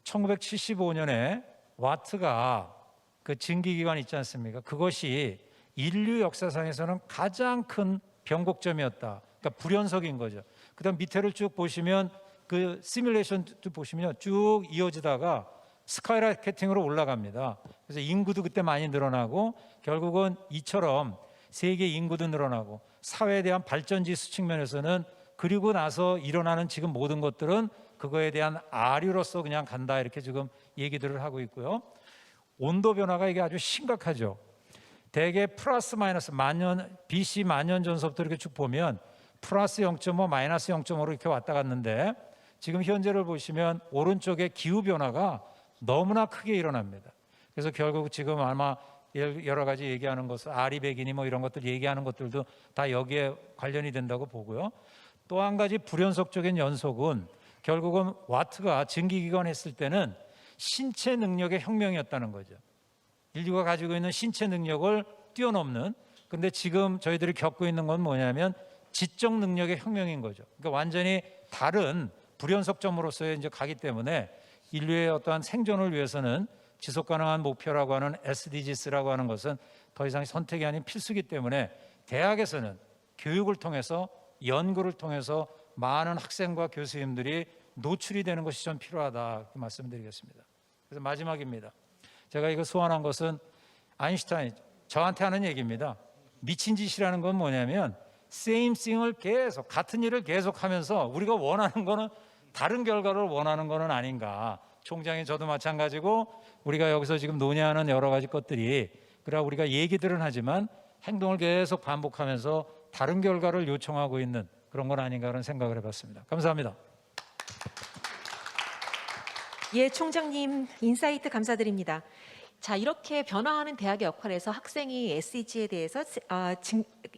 1975년에 와트가 그 증기기관 있지 않습니까? 그것이 인류 역사상에서는 가장 큰 변곡점이었다. 그러니까 불연석인 거죠. 그다음 밑에를 쭉 보시면 그 시뮬레이션 쭉 보시면요, 쭉 이어지다가 스카이라케팅으로 올라갑니다. 그래서 인구도 그때 많이 늘어나고 결국은 이처럼 세계 인구도 늘어나고 사회에 대한 발전 지수 측면에서는 그리고 나서 일어나는 지금 모든 것들은 그거에 대한 아류로서 그냥 간다, 이렇게 지금 얘기들을 하고 있고요. 온도 변화가 이게 아주 심각하죠. 대개 플러스 마이너스 만년 BC 만년 전서부터 이렇게 쭉 보면 플러스 0.5 마이너스 0.5로 이렇게 왔다 갔는데, 지금 현재를 보시면 오른쪽에 기후 변화가 너무나 크게 일어납니다. 그래서 결국 지금 아마 여러 가지 얘기하는 것을 아리백이니 뭐 이런 것들 얘기하는 것들도 다 여기에 관련이 된다고 보고요. 또 한 가지 불연속적인 연속은 결국은 와트가 증기기관 했을 때는 신체 능력의 혁명이었다는 거죠. 인류가 가지고 있는 신체 능력을 뛰어넘는, 근데 지금 저희들이 겪고 있는 건 뭐냐면 지적 능력의 혁명인 거죠. 그러니까 완전히 다른 불연속점으로서의 이제 가기 때문에 인류의 어떠한 생존을 위해서는 지속 가능한 목표라고 하는 SDGs라고 하는 것은 더 이상 선택이 아닌 필수이기 때문에 대학에서는 교육을 통해서 연구를 통해서 많은 학생과 교수님들이 노출이 되는 것이 좀 필요하다, 이렇게 말씀드리겠습니다. 그래서 마지막입니다. 제가 이거 소환한 것은 아인슈타인 저한테 하는 얘기입니다. 미친 짓이라는 건 뭐냐면 same thing을 계속 같은 일을 계속하면서 우리가 원하는 거는 다른 결과를 원하는 거는 아닌가. 총장이 저도 마찬가지고 우리가 여기서 지금 논의하는 여러 가지 것들이, 그러나 우리가 얘기들은 하지만 행동을 계속 반복하면서 다른 결과를 요청하고 있는 그런 건 아닌가 하는 생각을 해봤습니다. 감사합니다. 예, 총장님 인사이트 감사드립니다. 자, 이렇게 변화하는 대학의 역할에서 학생이 SDG에 대해서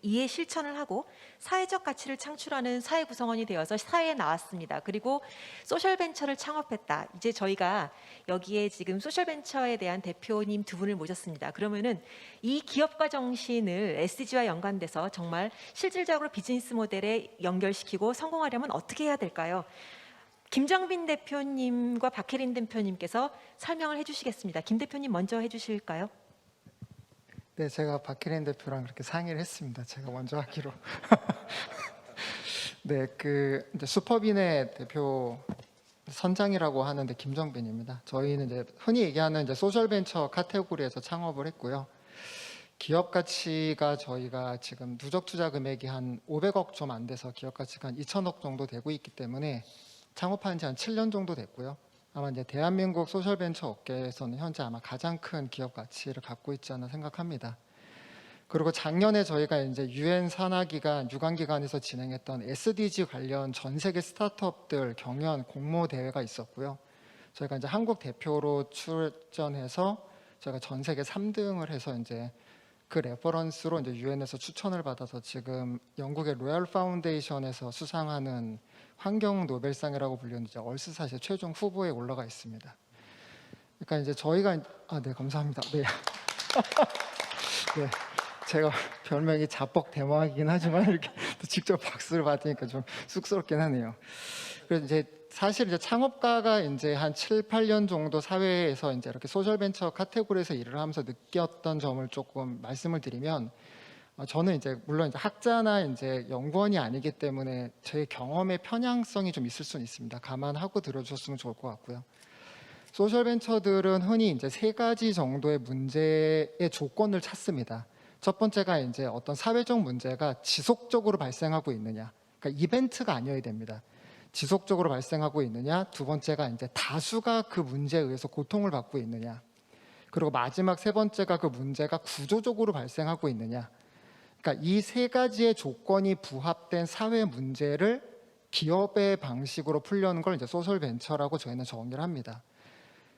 이해 실천을 하고 사회적 가치를 창출하는 사회 구성원이 되어서 사회에 나왔습니다. 그리고 소셜벤처를 창업했다. 이제 저희가 여기에 지금 소셜벤처에 대한 대표님 두 분을 모셨습니다. 그러면은 이 기업가 정신을 SDG와 연관돼서 정말 실질적으로 비즈니스 모델에 연결시키고 성공하려면 어떻게 해야 될까요? 김정빈 대표님과 박혜린 대표님께서 설명을 해주시겠습니다. 김 대표님 먼저 해주실까요? 네, 제가 박혜린 대표랑 그렇게 상의를 했습니다. 제가 먼저 하기로. 네, 이제 슈퍼빈의 대표 선장이라고 하는데 김정빈입니다. 저희는 이제 흔히 얘기하는 이제 소셜벤처 카테고리에서 창업을 했고요. 기업 가치가 저희가 지금 누적 투자 금액이 한 500억 좀 안 돼서 기업 가치가 한 2천억 정도 되고 있기 때문에 창업한 지 한 7년 정도 됐고요. 아마 이제 대한민국 소셜벤처 업계에서는 현재 아마 가장 큰 기업 가치를 갖고 있지 않나 생각합니다. 그리고 작년에 저희가 이제 UN 산하기관, 유관기관에서 진행했던 SDG 관련 전 세계 스타트업들 경연 공모 대회가 있었고요. 저희가 이제 한국 대표로 출전해서 저희가 전 세계 3등을 해서 이제 그 레퍼런스로 이제 유엔에서 추천을 받아서 지금 영국의 로얄 파운데이션에서 수상하는 환경 노벨상이라고 불리는 이제 얼스샷의 최종 후보에 올라가 있습니다. 그러니까 이제 저희가 네, 감사합니다. 네. 네. 제가 별명이 자뻑 대마이긴 하지만 이렇게 또 직접 박수를 받으니까 좀 쑥스럽긴 하네요. 그래서 이제 사실 이제 창업가가 이제 한 7, 8년 정도 사회에서 이제 이렇게 소셜벤처 카테고리에서 일을 하면서 느꼈던 점을 조금 말씀을 드리면, 저는 이제 물론 이제 학자나 이제 연구원이 아니기 때문에 제 경험의 편향성이 좀 있을 수는 있습니다. 감안하고 들어주셨으면 좋을 것 같고요. 소셜벤처들은 흔히 이제 3가지 정도의 문제의 조건을 찾습니다. 첫 번째가 이제 어떤 사회적 문제가 지속적으로 발생하고 있느냐, 그러니까 이벤트가 아니어야 됩니다. 지속적으로 발생하고 있느냐, 두 번째가 이제 다수가 그 문제에 의해서 고통을 받고 있느냐, 그리고 마지막 3번째가 그 문제가 구조적으로 발생하고 있느냐. 그러니까 이 세 가지의 조건이 부합된 사회 문제를 기업의 방식으로 풀려는 걸 이제 소셜 벤처라고 저희는 정의를 합니다.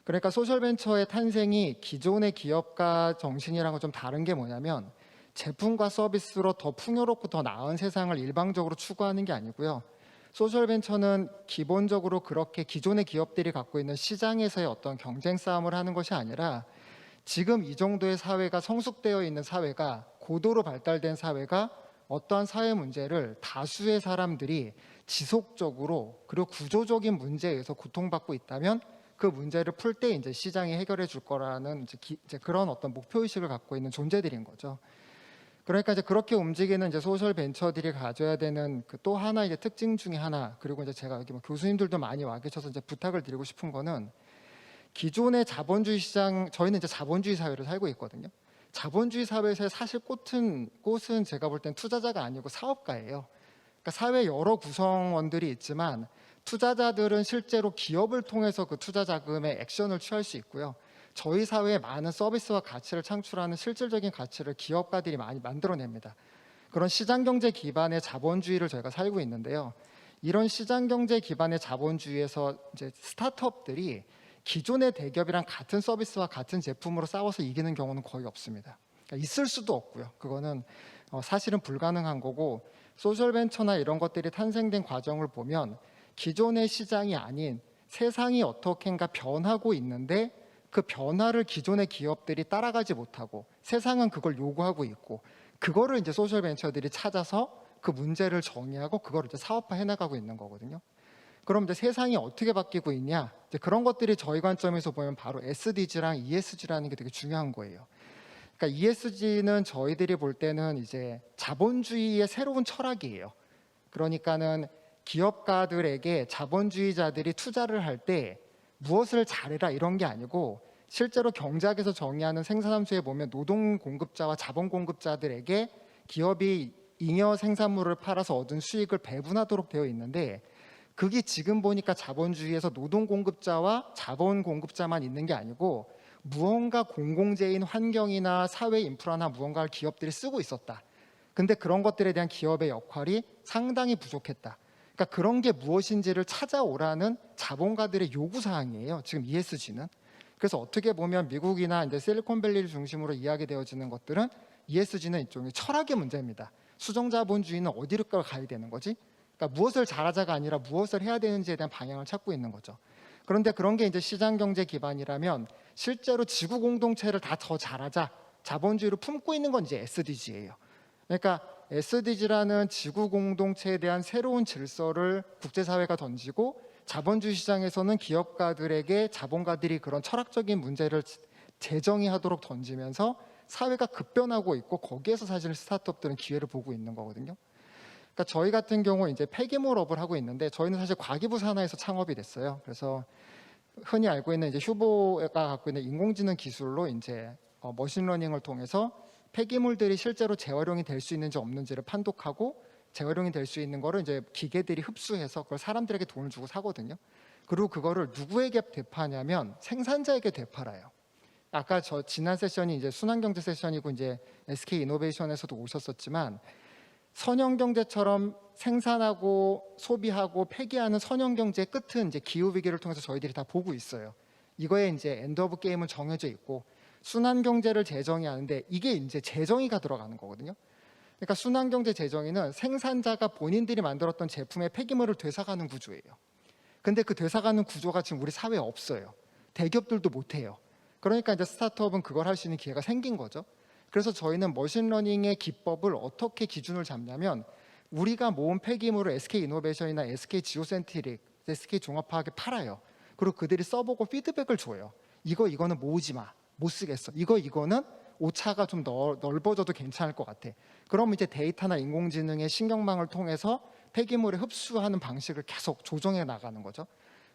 그러니까 소셜 벤처의 탄생이 기존의 기업가 정신이랑은 좀 다른 게 뭐냐면 제품과 서비스로 더 풍요롭고 더 나은 세상을 일방적으로 추구하는 게 아니고요. 소셜 벤처는 기본적으로 그렇게 기존의 기업들이 갖고 있는 시장에서의 어떤 경쟁 싸움을 하는 것이 아니라 지금 이 정도의 사회가 성숙되어 있는 사회가 고도로 발달된 사회가 어떠한 사회 문제를 다수의 사람들이 지속적으로 그리고 구조적인 문제에 의해서 고통받고 있다면 그 문제를 풀 때 이제 시장이 해결해 줄 거라는 이제 그런 어떤 목표 의식을 갖고 있는 존재들인 거죠. 그러니까 이제 그렇게 움직이는 이제 소셜 벤처들이 가져야 되는 그 또 하나 이제 특징 중에 하나, 그리고 이제 제가 여기 뭐 교수님들도 많이 와 계셔서 이제 부탁을 드리고 싶은 거는 기존의 자본주의 시장, 저희는 이제 자본주의 사회를 살고 있거든요. 자본주의 사회에서의 사실 꽃은 제가 볼 땐 투자자가 아니고 사업가예요. 그러니까 사회 여러 구성원들이 있지만 투자자들은 실제로 기업을 통해서 그 투자 자금에 액션을 취할 수 있고요. 저희 사회에 많은 서비스와 가치를 창출하는 실질적인 가치를 기업가들이 많이 만들어냅니다. 그런 시장경제 기반의 자본주의를 저희가 살고 있는데요. 이런 시장경제 기반의 자본주의에서 이제 스타트업들이 기존의 대기업이랑 같은 서비스와 같은 제품으로 싸워서 이기는 경우는 거의 없습니다. 그러니까 있을 수도 없고요. 그거는 사실은 불가능한 거고, 소셜벤처나 이런 것들이 탄생된 과정을 보면 기존의 시장이 아닌 세상이 어떻게인가 변하고 있는데 그 변화를 기존의 기업들이 따라가지 못하고 세상은 그걸 요구하고 있고, 그거를 이제 소셜벤처들이 찾아서 그 문제를 정의하고 그거를 이제 사업화해 나가고 있는 거거든요. 그럼 이제 세상이 어떻게 바뀌고 있냐? 이제 그런 것들이 저희 관점에서 보면 바로 SDG랑 ESG라는 게 되게 중요한 거예요. 그러니까 ESG는 저희들이 볼 때는 이제 자본주의의 새로운 철학이에요. 그러니까는 기업가들에게 자본주의자들이 투자를 할 때 무엇을 잘해라 이런 게 아니고, 실제로 경제학에서 정의하는 생산함수에 보면 노동 공급자와 자본 공급자들에게 기업이 잉여 생산물을 팔아서 얻은 수익을 배분하도록 되어 있는데, 그게 지금 보니까 자본주의에서 노동 공급자와 자본 공급자만 있는 게 아니고 무언가 공공재인 환경이나 사회 인프라나 무언가를 기업들이 쓰고 있었다. 근데 그런 것들에 대한 기업의 역할이 상당히 부족했다. 그러니까 그런 게 무엇인지를 찾아오라는 자본가들의 요구사항이에요. 지금 ESG는. 그래서 어떻게 보면 미국이나 이제 실리콘밸리를 중심으로 이야기되어지는 것들은 ESG는 일종의 철학의 문제입니다. 수정자본주의는 어디로 가야 되는 거지? 그러니까 무엇을 잘하자가 아니라 무엇을 해야 되는지에 대한 방향을 찾고 있는 거죠. 그런데 그런 게 이제 시장경제 기반이라면 실제로 지구 공동체를 다 더 잘하자, 자본주의를 품고 있는 건 이제 SDG예요. 그러니까 SDG라는 지구 공동체에 대한 새로운 질서를 국제사회가 던지고, 자본주의 시장에서는 기업가들에게 자본가들이 그런 철학적인 문제를 재정의하도록 던지면서 사회가 급변하고 있고, 거기에서 사실 스타트업들은 기회를 보고 있는 거거든요. 그러니까 저희 같은 경우 이제 폐기물업을 하고 있는데, 저희는 사실 과기부 산하에서 창업이 됐어요. 그래서 흔히 알고 있는 이제 휴보가 갖고 있는 인공지능 기술로 이제 머신러닝을 통해서 폐기물들이 실제로 재활용이 될 수 있는지 없는지를 판독하고, 재활용이 될 수 있는 거를 이제 기계들이 흡수해서 그걸 사람들에게 돈을 주고 사거든요. 그리고 그거를 누구에게 되파냐면 생산자에게 되팔아요. 아까 저 지난 세션이 이제 순환경제 세션이고 이제 SK 이노베이션에서도 오셨었지만, 선형경제처럼 생산하고 소비하고 폐기하는 선형경제의 끝은 이제 기후위기를 통해서 저희들이 다 보고 있어요. 이거에 이제 엔드 오브 게임은 정해져 있고, 순환경제를 재정의하는데 이게 이제 재정의가 들어가는 거거든요. 그러니까 순환경제 재정의는 생산자가 본인들이 만들었던 제품의 폐기물을 되사가는 구조예요. 근데 그 되사가는 구조가 지금 우리 사회에 없어요. 대기업들도 못해요. 그러니까 이제 스타트업은 그걸 할 수 있는 기회가 생긴 거죠. 그래서 저희는 머신러닝의 기법을 어떻게 기준을 잡냐면, 우리가 모은 폐기물을 SK 이노베이션이나 SK 지오센트릭, SK 종합화학에 팔아요. 그리고 그들이 써보고 피드백을 줘요. 이거는 모으지 마, 못 쓰겠어. 이거는 오차가 좀 넓어져도 괜찮을 것 같아. 그럼 이제 데이터나 인공지능의 신경망을 통해서 폐기물을 흡수하는 방식을 계속 조정해 나가는 거죠.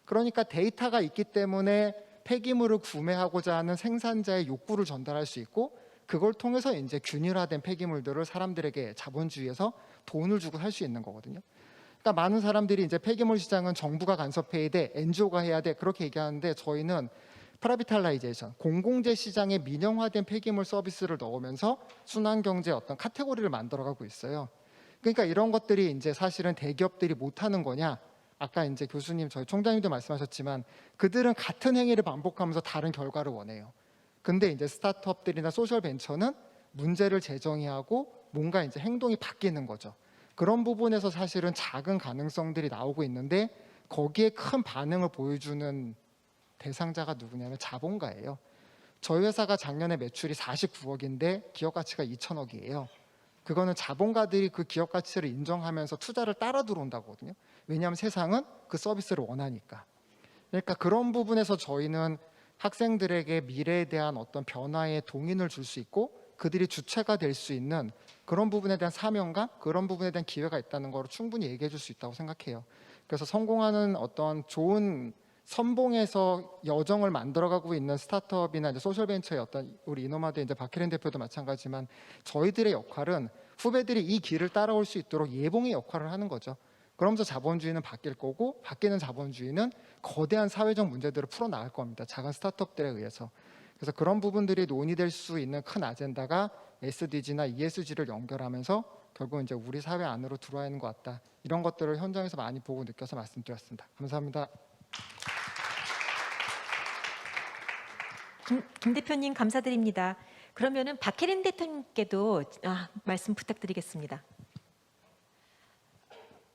그러니까 데이터가 있기 때문에 폐기물을 구매하고자 하는 생산자의 욕구를 전달할 수 있고, 그걸 통해서 이제 균일화된 폐기물들을 사람들에게 자본주의에서 돈을 주고 살 수 있는 거거든요. 그러니까 많은 사람들이 이제 폐기물 시장은 정부가 간섭해야 돼, NGO가 해야 돼, 그렇게 얘기하는데, 저희는 프라비탈라이제이션, 공공재 시장에 민영화된 폐기물 서비스를 넣으면서 순환경제 어떤 카테고리를 만들어가고 있어요. 그러니까 이런 것들이 이제 사실은 대기업들이 못하는 거냐? 아까 이제 교수님, 저희 총장님도 말씀하셨지만 그들은 같은 행위를 반복하면서 다른 결과를 원해요. 근데 이제 스타트업들이나 소셜 벤처는 문제를 재정의하고 뭔가 이제 행동이 바뀌는 거죠. 그런 부분에서 사실은 작은 가능성들이 나오고 있는데 거기에 큰 반응을 보여주는 대상자가 누구냐면 자본가예요. 저희 회사가 작년에 매출이 49억인데 기업 가치가 2천억이에요. 그거는 자본가들이 그 기업 가치를 인정하면서 투자를 따라 들어온다거든요. 왜냐하면 세상은 그 서비스를 원하니까. 그러니까 그런 부분에서 저희는 학생들에게 미래에 대한 어떤 변화에 동인을 줄 수 있고 그들이 주체가 될 수 있는 그런 부분에 대한 사명감, 그런 부분에 대한 기회가 있다는 걸 충분히 얘기해 줄 수 있다고 생각해요. 그래서 성공하는 어떤 좋은 선봉에서 여정을 만들어가고 있는 스타트업이나 이제 소셜벤처의 어떤 우리 이노마드 이제 박혜린 대표도 마찬가지지만 저희들의 역할은 후배들이 이 길을 따라올 수 있도록 예봉의 역할을 하는 거죠. 그러면서 자본주의는 바뀔 거고 바뀌는 자본주의는 거대한 사회적 문제들을 풀어나갈 겁니다. 작은 스타트업들에 의해서. 그래서 그런 부분들이 논의될 수 있는 큰 아젠다가 SDG나 ESG를 연결하면서 결국 이제 우리 사회 안으로 들어와 있는 것 같다. 이런 것들을 현장에서 많이 보고 느껴서 말씀드렸습니다. 감사합니다. 김 대표님 감사드립니다. 그러면은 박혜린 대표님께도 말씀 부탁드리겠습니다.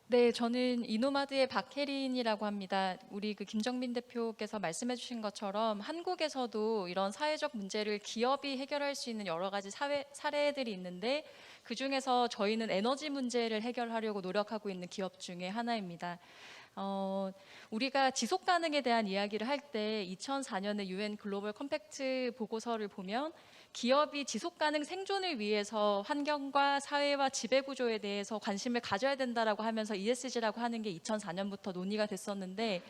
네, 저는 이노마드의 박혜린이라고 합니다. 우리 그 김정민 대표께서 말씀해주신 것처럼 한국에서도 이런 사회적 문제를 기업이 해결할 수 있는 여러 가지 사례들이 있는데 그 중에서 저희는 에너지 문제를 해결하려고 노력하고 있는 기업 중에 하나입니다. 우리가 지속 가능에 대한 이야기를 할 때 2004년에 UN 글로벌 컴팩트 보고서를 보면 기업이 지속 가능 생존을 위해서 환경과 사회와 지배 구조에 대해서 관심을 가져야 된다라고 하면서 ESG라고 하는 게 2004년부터 논의가 됐었는데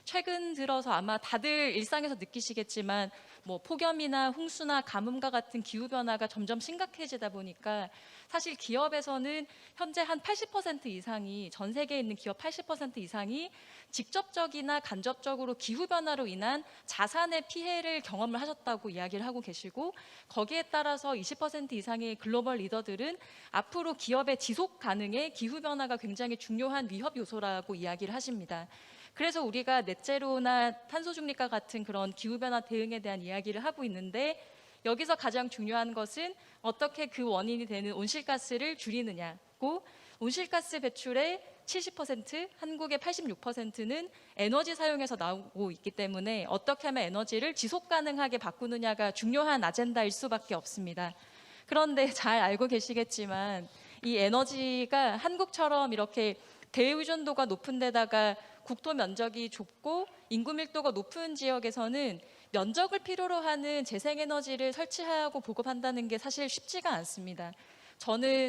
최근 들어서 아마 다들 일상에서 느끼시겠지만 뭐 폭염이나 홍수나 가뭄과 같은 기후 변화가 점점 심각해지다 보니까 사실 기업에서는 현재 한 80% 이상이 전 세계에 있는 기업 80% 이상이 직접적이나 간접적으로 기후 변화로 인한 자산의 피해를 경험을 하셨다고 이야기를 하고 계시고 거기에 따라서 20% 이상의 글로벌 리더들은 앞으로 기업의 지속 가능에 기후 변화가 굉장히 중요한 위협 요소라고 이야기를 하십니다. 그래서 우리가 넷제로나 탄소 중립과 같은 그런 기후변화 대응에 대한 이야기를 하고 있는데 여기서 가장 중요한 것은 어떻게 그 원인이 되는 온실가스를 줄이느냐고 온실가스 배출의 70%, 한국의 86%는 에너지 사용에서 나오고 있기 때문에 어떻게 하면 에너지를 지속 가능하게 바꾸느냐가 중요한 아젠다일 수밖에 없습니다. 그런데 잘 알고 계시겠지만 이 에너지가 한국처럼 이렇게 대의존도가 높은 데다가 국토 면적이 좁고 인구 밀도가 높은 지역에서는 면적을 필요로 하는 재생에너지를 설치하고 보급한다는 게 사실 쉽지가 않습니다.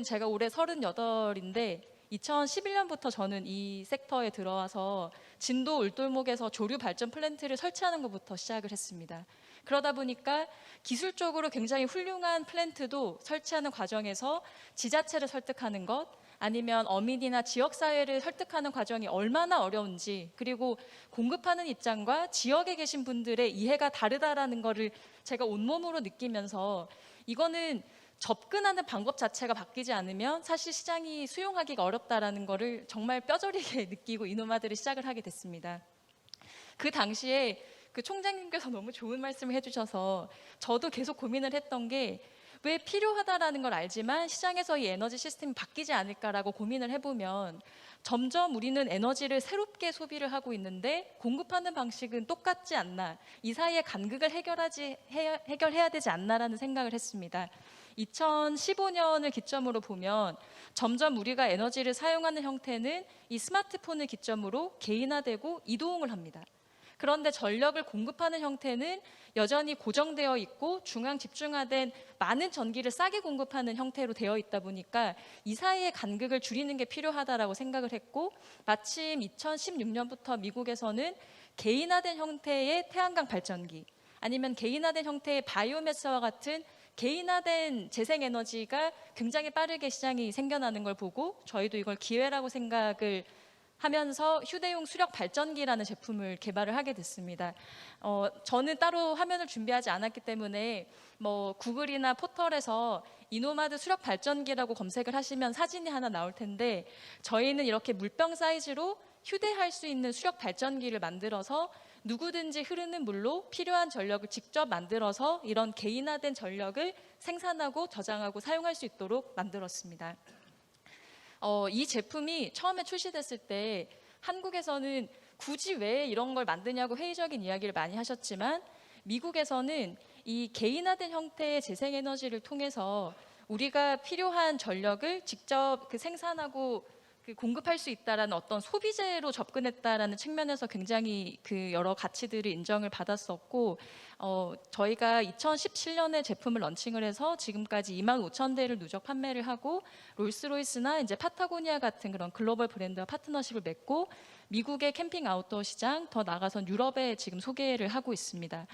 제가 올해 38인데 2011년부터 저는 이 섹터에 들어와서 진도 울돌목에서 조류 발전 플랜트를 설치하는 것부터 시작을 했습니다. 그러다 보니까 기술적으로 굉장히 훌륭한 플랜트도 설치하는 과정에서 지자체를 설득하는 것, 아니면 어민이나 지역사회를 설득하는 과정이 얼마나 어려운지, 그리고 공급하는 입장과 지역에 계신 분들의 이해가 다르다라는 거를 제가 온몸으로 느끼면서 이거는 접근하는 방법 자체가 바뀌지 않으면 사실 시장이 수용하기가 어렵다라는 거를 정말 뼈저리게 느끼고 이노마드를 시작을 하게 됐습니다. 그 당시에 그 총장님께서 너무 좋은 말씀을 해주셔서 저도 계속 고민을 했던 게 왜 필요하다라는 걸 알지만 시장에서 이 에너지 시스템이 바뀌지 않을까라고 고민을 해보면 점점 우리는 에너지를 새롭게 소비를 하고 있는데 공급하는 방식은 똑같지 않나, 이 사이에 간극을 해결해야 되지 않나라는 생각을 했습니다. 2015년을 기점으로 보면 점점 우리가 에너지를 사용하는 형태는 이 스마트폰을 기점으로 개인화되고 이동을 합니다. 그런데 전력을 공급하는 형태는 여전히 고정되어 있고 중앙 집중화된 많은 전기를 싸게 공급하는 형태로 되어 있다 보니까 이 사이의 간극을 줄이는 게 필요하다라고 생각을 했고, 마침 2016년부터 미국에서는 개인화된 형태의 태양광 발전기 아니면 개인화된 형태의 바이오매스와 같은 개인화된 재생에너지가 굉장히 빠르게 시장이 생겨나는 걸 보고 저희도 이걸 기회라고 생각을 하면서 휴대용 수력 발전기라는 제품을 개발을 하게 됐습니다. 저는 따로 화면을 준비하지 않았기 때문에 뭐 구글이나 포털에서 이노마드 수력 발전기라고 검색을 하시면 사진이 하나 나올 텐데, 저희는 이렇게 물병 사이즈로 휴대할 수 있는 수력 발전기를 만들어서 누구든지 흐르는 물로 필요한 전력을 직접 만들어서 이런 개인화된 전력을 생산하고 저장하고 사용할 수 있도록 만들었습니다. 이 제품이 처음에 출시됐을 때 한국에서는 굳이 왜 이런 걸 만드냐고 회의적인 이야기를 많이 하셨지만, 미국에서는 이 개인화된 형태의 재생에너지를 통해서 우리가 필요한 전력을 직접 생산하고 공급할 수 있다라는 어떤 소비재로 접근했다라는 측면에서 굉장히 여러 가치들을 인정을 받았었고, 저희가 2017년에 제품을 런칭을 해서 지금까지 25,000대를 누적 판매를 하고, 롤스로이스나 이제 파타고니아 같은 그런 글로벌 브랜드와 파트너십을 맺고 미국의 캠핑 아웃도어 시장, 더 나아가선 유럽에 지금 소개를 하고 있습니다.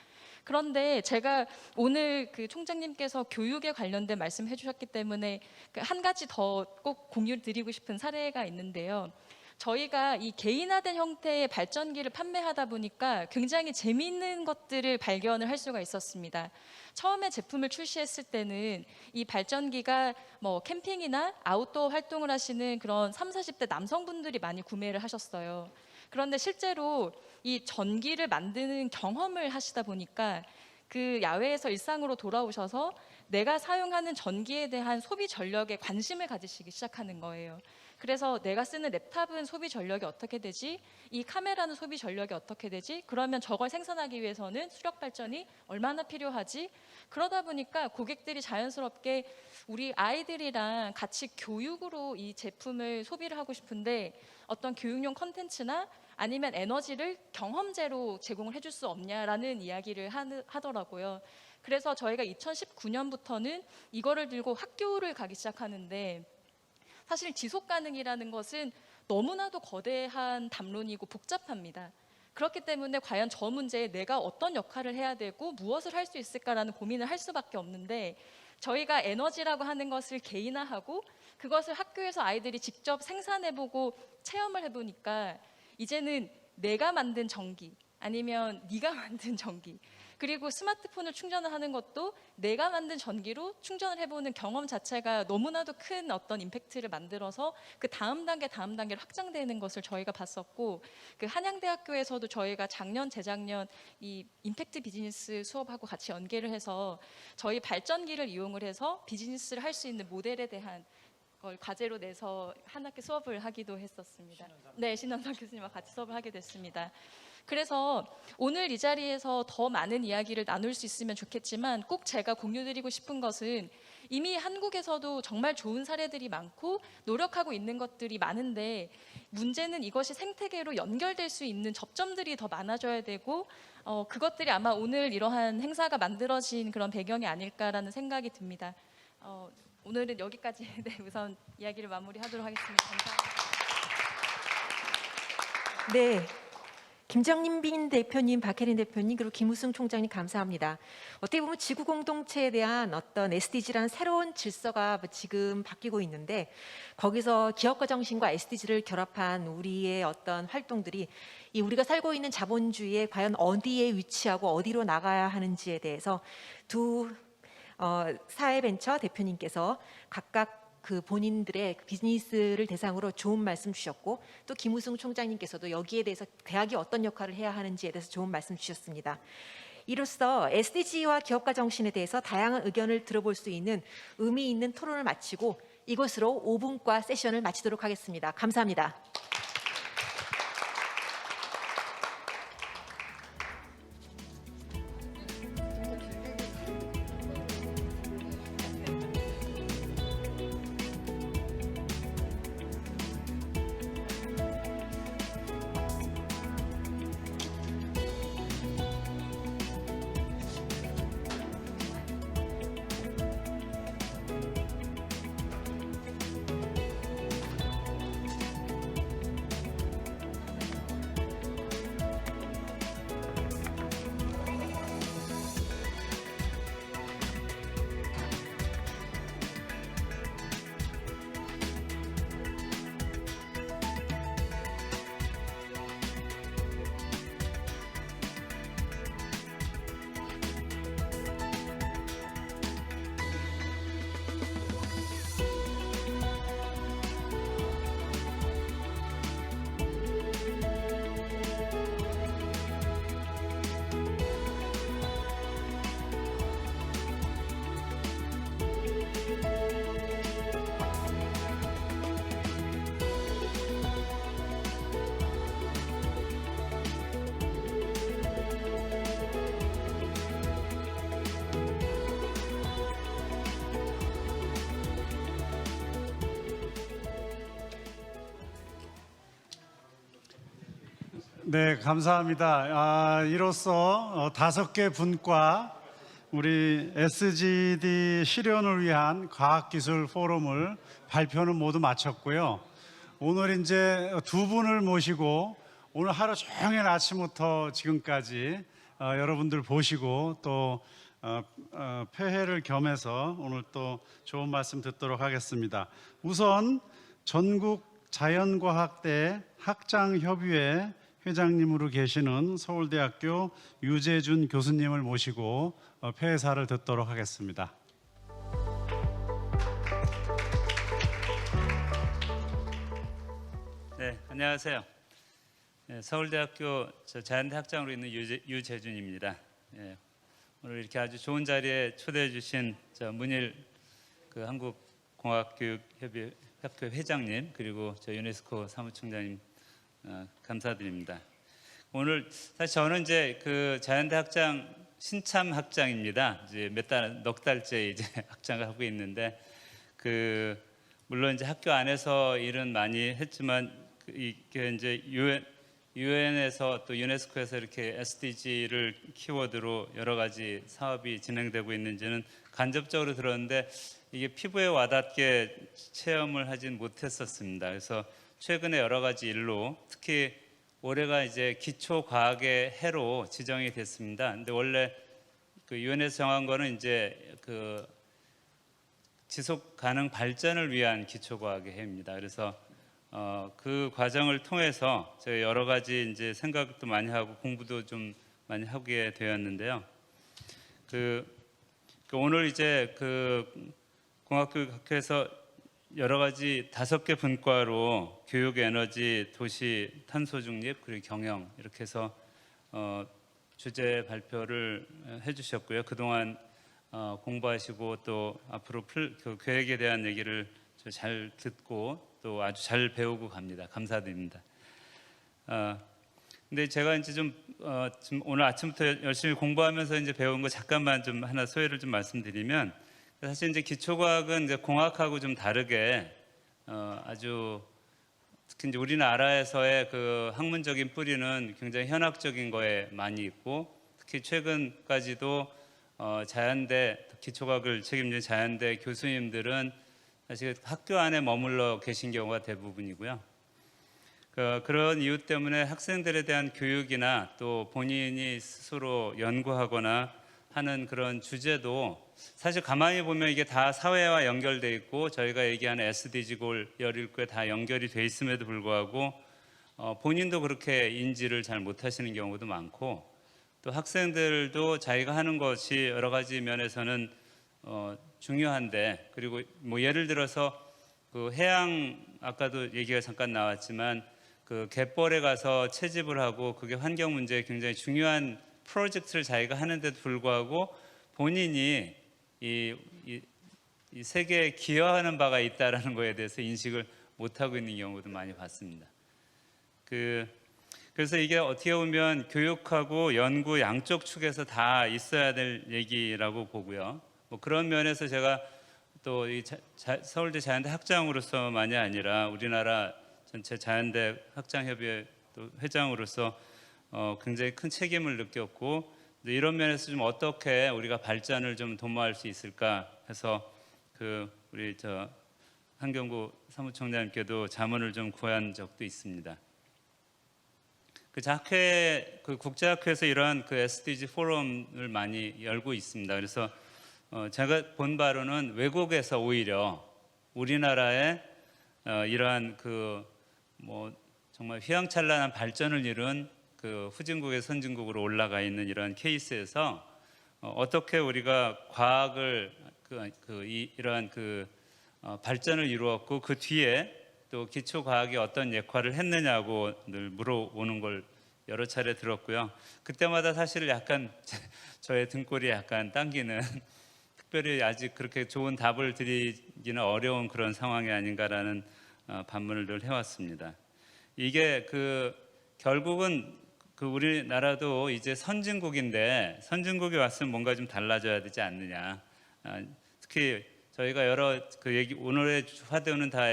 그런데 제가 오늘 총장님께서 교육에 관련된 말씀해 주셨기 때문에 한 가지 더 꼭 공유를 드리고 싶은 사례가 있는데요. 저희가 이 개인화된 형태의 발전기를 판매하다 보니까 굉장히 재미있는 것들을 발견을 할 수가 있었습니다. 처음에 제품을 출시했을 때는 이 발전기가 뭐 캠핑이나 아웃도어 활동을 하시는 그런 30, 40대 남성분들이 많이 구매를 하셨어요. 그런데 실제로 이 전기를 만드는 경험을 하시다 보니까 야외에서 일상으로 돌아오셔서 내가 사용하는 전기에 대한 소비 전력에 관심을 가지시기 시작하는 거예요. 그래서 내가 쓰는 랩탑은 소비 전력이 어떻게 되지? 이 카메라는 소비 전력이 어떻게 되지? 그러면 저걸 생산하기 위해서는 수력 발전이 얼마나 필요하지? 그러다 보니까 고객들이 자연스럽게 우리 아이들이랑 같이 교육으로 이 제품을 소비를 하고 싶은데 어떤 교육용 컨텐츠나 아니면 에너지를 경험제로 제공을 해줄 수 없냐라는 이야기를 하더라고요. 그래서 저희가 2019년부터는 이거를 들고 학교를 가기 시작하는데, 사실 지속 가능이라는 것은 너무나도 거대한 담론이고 복잡합니다. 그렇기 때문에 과연 저 문제에 내가 어떤 역할을 해야 되고 무엇을 할 수 있을까라는 고민을 할 수밖에 없는데, 저희가 에너지라고 하는 것을 개인화하고 그것을 학교에서 아이들이 직접 생산해보고 체험을 해보니까 이제는 내가 만든 전기 아니면 네가 만든 전기, 그리고 스마트폰을 충전을 하는 것도 내가 만든 전기로 충전을 해보는 경험 자체가 너무나도 큰 어떤 임팩트를 만들어서 그 다음 단계로 확장되는 것을 저희가 봤었고, 한양대학교에서도 저희가 작년, 재작년 이 임팩트 비즈니스 수업하고 같이 연계를 해서 저희 발전기를 이용을 해서 비즈니스를 할 수 있는 모델에 대한 걸 과제로 내서 한 학기 수업을 하기도 했었습니다. 네, 신원석 교수님과 같이 수업을 하게 됐습니다. 그래서 오늘 이 자리에서 더 많은 이야기를 나눌 수 있으면 좋겠지만, 꼭 제가 공유드리고 싶은 것은 이미 한국에서도 정말 좋은 사례들이 많고 노력하고 있는 것들이 많은데, 문제는 이것이 생태계로 연결될 수 있는 접점들이 더 많아져야 되고, 그것들이 아마 오늘 이러한 행사가 만들어진 그런 배경이 아닐까라는 생각이 듭니다. 오늘은 여기까지 우선 이야기를 마무리하도록 하겠습니다. 감사합니다. 네. 김정민 대표님, 박혜린 대표님, 그리고 김우승 총장님 감사합니다. 어떻게 보면 지구 공동체에 대한 어떤 SDG라는 새로운 질서가 지금 바뀌고 있는데, 거기서 기업가 정신과 SDG를 결합한 우리의 어떤 활동들이 이 우리가 살고 있는 자본주의에 과연 어디에 위치하고 어디로 나가야 하는지에 대해서 두 사회벤처 대표님께서 각각 본인들의 비즈니스를 대상으로 좋은 말씀 주셨고, 또 김우승 총장님께서도 여기에 대해서 대학이 어떤 역할을 해야 하는지에 대해서 좋은 말씀 주셨습니다. 이로써 SDG와 기업가 정신에 대해서 다양한 의견을 들어볼 수 있는 의미 있는 토론을 마치고 이것으로 5분과 세션을 마치도록 하겠습니다. 감사합니다. 네, 감사합니다. 이로써 5개 분과 우리 SGD 실현을 위한 과학기술 포럼을 발표는 모두 마쳤고요. 오늘 이제 2분을 모시고 오늘 하루 종일 아침부터 지금까지 여러분들 보시고 또 폐회를 겸해서 오늘 또 좋은 말씀 듣도록 하겠습니다. 우선 전국 자연과학대 학장협의회 회장님으로 계시는 서울대학교 유재준 교수님을 모시고 폐회사를 듣도록 하겠습니다. 네, 안녕하세요. 서울대학교 자연대 학장으로 있는 유재준입니다. 오늘 이렇게 아주 좋은 자리에 초대해 주신 문일 한국공학교육협의회 회장님 그리고 유네스코 사무총장님 감사드립니다. 오늘 사실 저는 이제 자연대 학장 신참 학장입니다. 이제 넉 달째 이제 학장을 하고 있는데 물론 이제 학교 안에서 일은 많이 했지만 이게 이제 유엔에서 또 유네스코에서 이렇게 SDG를 키워드로 여러 가지 사업이 진행되고 있는지는 간접적으로 들었는데 이게 피부에 와닿게 체험을 하진 못했었습니다. 그래서 최근에 여러 가지 일로 특히 올해가 이제 기초 과학의 해로 지정이 됐습니다. 근데 원래 유엔에서 정한 거는 이제 지속 가능 발전을 위한 기초 과학의 해입니다. 그래서 그 과정을 통해서 제가 여러 가지 이제 생각도 많이 하고 공부도 좀 많이 하게 되었는데요. 오늘 이제 공학교육학회에서 여러 가지 5개 분과로 교육, 에너지, 도시, 탄소 중립 그리고 경영 이렇게 해서 주제 발표를 해주셨고요. 그동안 공부하시고 또 앞으로 계획에 대한 얘기를 잘 듣고 또 아주 잘 배우고 갑니다. 감사드립니다. 근데 제가 이제 지금 오늘 아침부터 열심히 공부하면서 이제 배운 거 잠깐만 좀 하나 소회를 좀 말씀드리면 사실 이제 기초과학은 이제 공학하고 좀 다르게 아주 특히 이제 우리나라에서의 학문적인 뿌리는 굉장히 현학적인 거에 많이 있고 특히 최근까지도 자연대 기초과학을 책임진 자연대 교수님들은 사실 학교 안에 머물러 계신 경우가 대부분이고요. 그런 이유 때문에 학생들에 대한 교육이나 또 본인이 스스로 연구하거나 하는 그런 주제도 사실 가만히 보면 이게 다 사회와 연결돼 있고 저희가 얘기하는 SDG 골 17개 다 연결이 돼 있음에도 불구하고 본인도 그렇게 인지를 잘 못하시는 경우도 많고 또 학생들도 자기가 하는 것이 여러 가지 면에서는 중요한데 그리고 뭐 예를 들어서 해양 아까도 얘기가 잠깐 나왔지만 갯벌에 가서 채집을 하고 그게 환경 문제에 굉장히 중요한 프로젝트를 자기가 하는데도 불구하고 본인이 이 세계에 기여하는 바가 있다라는 거에 대해서 인식을 못하고 있는 경우도 많이 봤습니다. 그래서 이게 어떻게 보면 교육하고 연구 양쪽 축에서 다 있어야 될 얘기라고 보고요. 뭐 그런 면에서 제가 또 이 서울대 자연대 학장으로서만이 아니라 우리나라 전체 자연대 학장협의회 또 회장으로서 굉장히 큰 책임을 느꼈고 이런 면에서 좀 어떻게 우리가 발전을 좀 도모할 수 있을까 해서 우리 한경구 사무총장님께도 자문을 좀 구한 적도 있습니다. 국제학회에서 이러한 SDG 포럼을 많이 열고 있습니다. 그래서 제가 본 바로는 외국에서 오히려 우리나라의 이러한 정말 휘황찬란한 발전을 이룬 후진국의 선진국으로 올라가 있는 이러한 케이스에서 어떻게 우리가 과학을 이러한 발전을 이루었고 그 뒤에 또 기초 과학이 어떤 역할을 했느냐고 늘 물어보는 걸 여러 차례 들었고요. 그때마다 사실 약간 저의 등골이 약간 당기는 특별히 아직 그렇게 좋은 답을 드리기는 어려운 그런 상황이 아닌가라는 반문을 늘 해왔습니다. 이게 결국은 우리나라도 이제 선진국인데 선진국이 왔으면 뭔가 좀 달라져야 되지 않느냐. 특히 저희가 여러 오늘의 화두는 다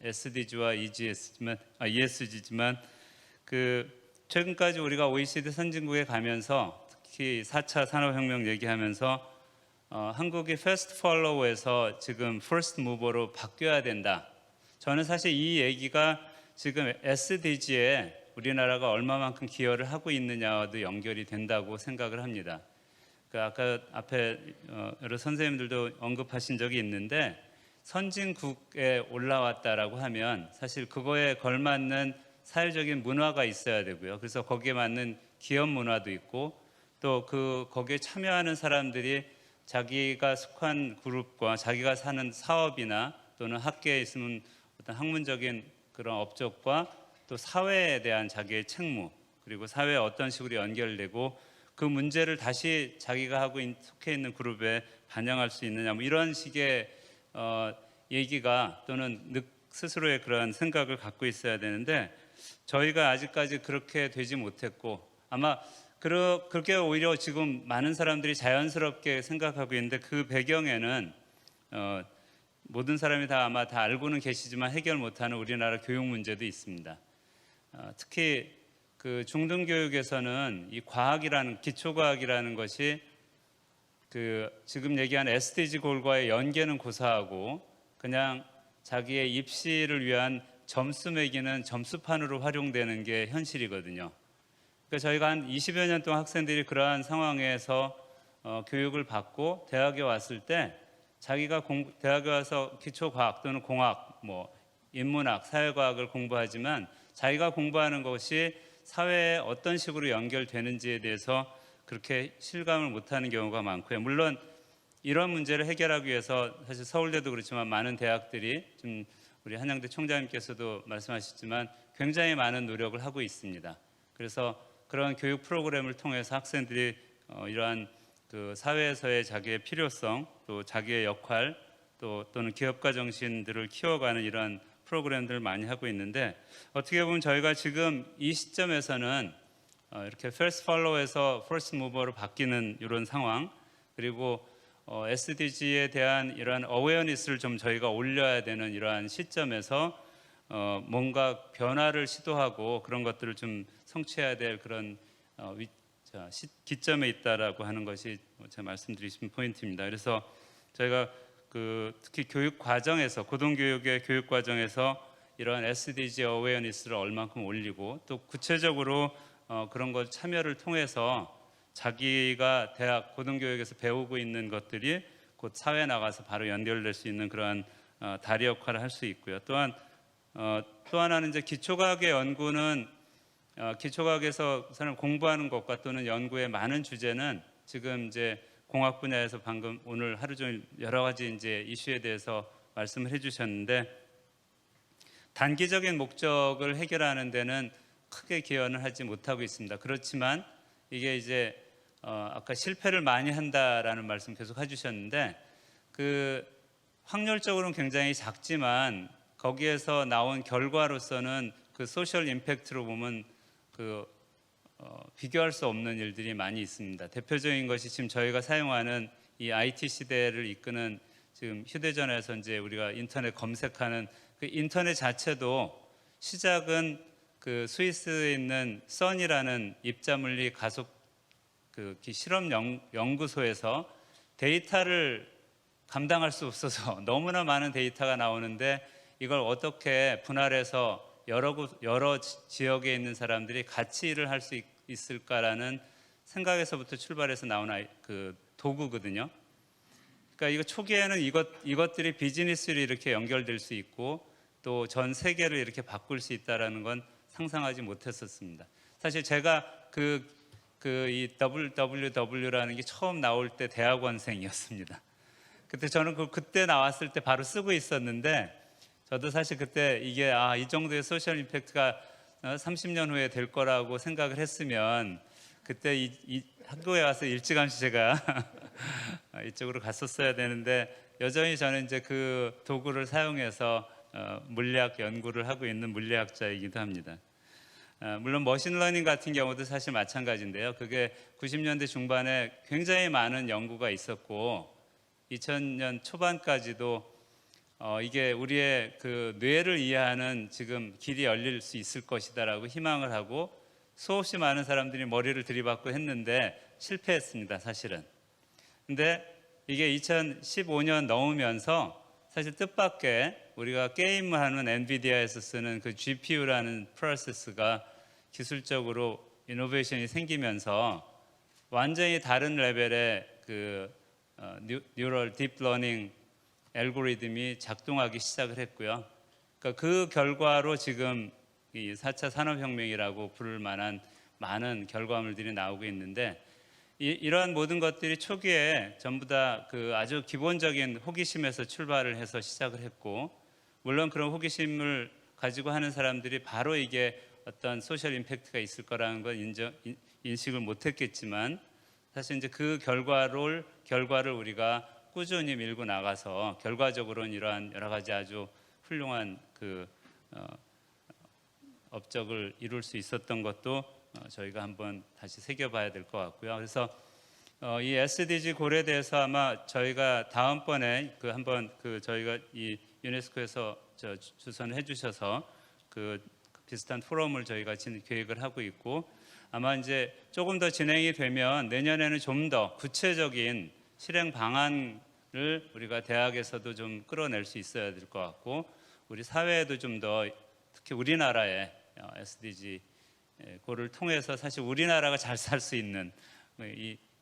SDG와 ESG지만 최근까지 우리가 OECD 선진국에 가면서 특히 4차 산업혁명 얘기하면서 한국이 패스트 팔로우에서 지금 퍼스트 무버로 바뀌어야 된다. 저는 사실 이 얘기가 지금 SDG에 우리나라가 얼마만큼 기여를 하고 있느냐와도 연결이 된다고 생각을 합니다. 아까 앞에 여러 선생님들도 언급하신 적이 있는데 선진국에 올라왔다라고 하면 사실 그거에 걸맞는 사회적인 문화가 있어야 되고요. 그래서 거기에 맞는 기업 문화도 있고 또 거기에 참여하는 사람들이 자기가 속한 그룹과 자기가 사는 사업이나 또는 학계에 있으면 어떤 학문적인 그런 업적과 또 사회에 대한 자기의 책무 그리고 사회에 어떤 식으로 연결되고 그 문제를 다시 자기가 속해 있는 그룹에 반영할 수 있느냐 뭐 이런 식의 얘기가 또는 스스로의 그런 생각을 갖고 있어야 되는데 저희가 아직까지 그렇게 되지 못했고 아마 그렇게 오히려 지금 많은 사람들이 자연스럽게 생각하고 있는데 그 배경에는 모든 사람이 다 아마 다 알고는 계시지만 해결 못하는 우리나라 교육 문제도 있습니다. 특히 그 중등교육에서는 이 과학이라는 기초과학이라는 것이 지금 얘기한 SDG 골과의 연계는 고사하고 그냥 자기의 입시를 위한 점수 매기는 점수판으로 활용되는 게 현실이거든요. 그러니까 저희가 한 20여 년 동안 학생들이 그러한 상황에서 교육을 받고 대학에 왔을 때 자기가 대학에 와서 기초과학 또는 공학, 인문학, 사회과학을 공부하지만 자기가 공부하는 것이 사회에 어떤 식으로 연결되는지에 대해서 그렇게 실감을 못하는 경우가 많고요. 물론 이런 문제를 해결하기 위해서 사실 서울대도 그렇지만 많은 대학들이 좀 우리 한양대 총장님께서도 말씀하셨지만 굉장히 많은 노력을 하고 있습니다. 그래서 그런 교육 프로그램을 통해서 학생들이 이러한 그 사회에서의 자기의 필요성 또 자기의 역할 또는 기업가 정신들을 키워가는 이러한 프로그램들을 많이 하고 있는데 어떻게 보면 저희가 지금 이 시점에서는 이렇게 first follow에서 first mover로 바뀌는 이런 상황 그리고 SDG에 대한 이러한 awareness를 좀 저희가 올려야 되는 이러한 시점에서 뭔가 변화를 시도하고 그런 것들을 좀 성취해야 될 그런 기점에 있다라고 하는 것이 제가 말씀드리신 포인트입니다. 그래서 저희가 특히 교육 과정에서 고등교육의 교육 과정에서 이러한 SDG 어웨어니스를 얼만큼 올리고 또 구체적으로 그런 것 참여를 통해서 자기가 대학 고등교육에서 배우고 있는 것들이 곧 사회에 나가서 바로 연결될 수 있는 그러한 다리 역할을 할 수 있고요. 또한 또 하나는 이제 기초과학의 연구는 기초과학에서 사람 공부하는 것과 또는 연구의 많은 주제는 지금 이제 공학 분야에서 방금 오늘 하루 종일 여러 가지 이제 이슈에 대해서 말씀을 해주셨는데 단기적인 목적을 해결하는 데는 크게 기여는 하지 못하고 있습니다. 그렇지만 이게 이제 아까 실패를 많이 한다라는 말씀 계속 해주셨는데 확률적으로는 굉장히 작지만 거기에서 나온 결과로서는 그 소셜 임팩트로 보면 비교할 수 없는 일들이 많이 있습니다. 대표적인 것이 지금 저희가 사용하는 이 IT 시대를 이끄는 지금 휴대전화에서 이제 우리가 인터넷 검색하는 그 인터넷 자체도 시작은 스위스에 있는 선이라는 입자물리 가속 실험 연구소에서 데이터를 감당할 수 없어서 너무나 많은 데이터가 나오는데 이걸 어떻게 분할해서 여러 지역에 있는 사람들이 같이 일을 할 수 있을까라는 생각에서부터 출발해서 나온 도구거든요. 그러니까 이거 초기에는 이것들이 비즈니스로 이렇게 연결될 수 있고 또 전 세계를 이렇게 바꿀 수 있다라는 건 상상하지 못했었습니다. 사실 제가 이 WWW라는 게 처음 나올 때 대학원생이었습니다. 그때 저는 그때 나왔을 때 바로 쓰고 있었는데 저도 사실 그때 이게 이 정도의 소셜 임팩트가 30년 후에 될 거라고 생각을 했으면 그때 이 학교에 와서 일찌감치 제가 이쪽으로 갔었어야 되는데 여전히 저는 이제 그 도구를 사용해서 물리학 연구를 하고 있는 물리학자이기도 합니다. 물론 머신러닝 같은 경우도 사실 마찬가지인데요. 그게 90년대 중반에 굉장히 많은 연구가 있었고 2000년 초반까지도 이게 우리의 그 뇌를 이해하는 지금 길이 열릴 수 있을 것이다라고 희망을 하고 수없이 많은 사람들이 머리를 들이받고 했는데 실패했습니다, 사실은. 근데 이게 2015년 넘으면서 사실 뜻밖의 우리가 게임을 하는 엔비디아에서 쓰는 그 GPU라는 프로세스가 기술적으로 이노베이션이 생기면서 완전히 다른 레벨의 그 뉴럴 딥러닝 알고리즘이 작동하기 시작을 했고요. 그러니까 그 결과로 지금 이 4차 산업혁명이라고 부를 만한 많은 결과물들이 나오고 있는데 이러한 모든 것들이 초기에 전부 다 그 아주 기본적인 호기심에서 출발을 해서 시작을 했고, 물론 그런 호기심을 가지고 하는 사람들이 바로 이게 어떤 소셜 임팩트가 있을 거라는 걸 인식을 못했겠지만, 사실 이제 그 결과를 우리가 꾸준히 밀고 나가서 결과적으로는 이러한 여러 가지 아주 훌륭한 그 업적을 이룰 수 있었던 것도 저희가 한번 다시 새겨봐야 될 것 같고요. 그래서 이 SDG 골에 대해서 아마 저희가 다음번에 한번 저희가 이 유네스코에서 주선해 주셔서 그 비슷한 포럼을 저희가 계획을 하고 있고, 아마 이제 조금 더 진행이 되면 내년에는 좀 더 구체적인 실행 방안을 우리가 대학에서도 좀 끌어낼 수 있어야 될 것 같고, 우리 사회에도 좀 더, 특히 우리나라의 SDG 그거를 통해서 사실 우리나라가 잘 살 수 있는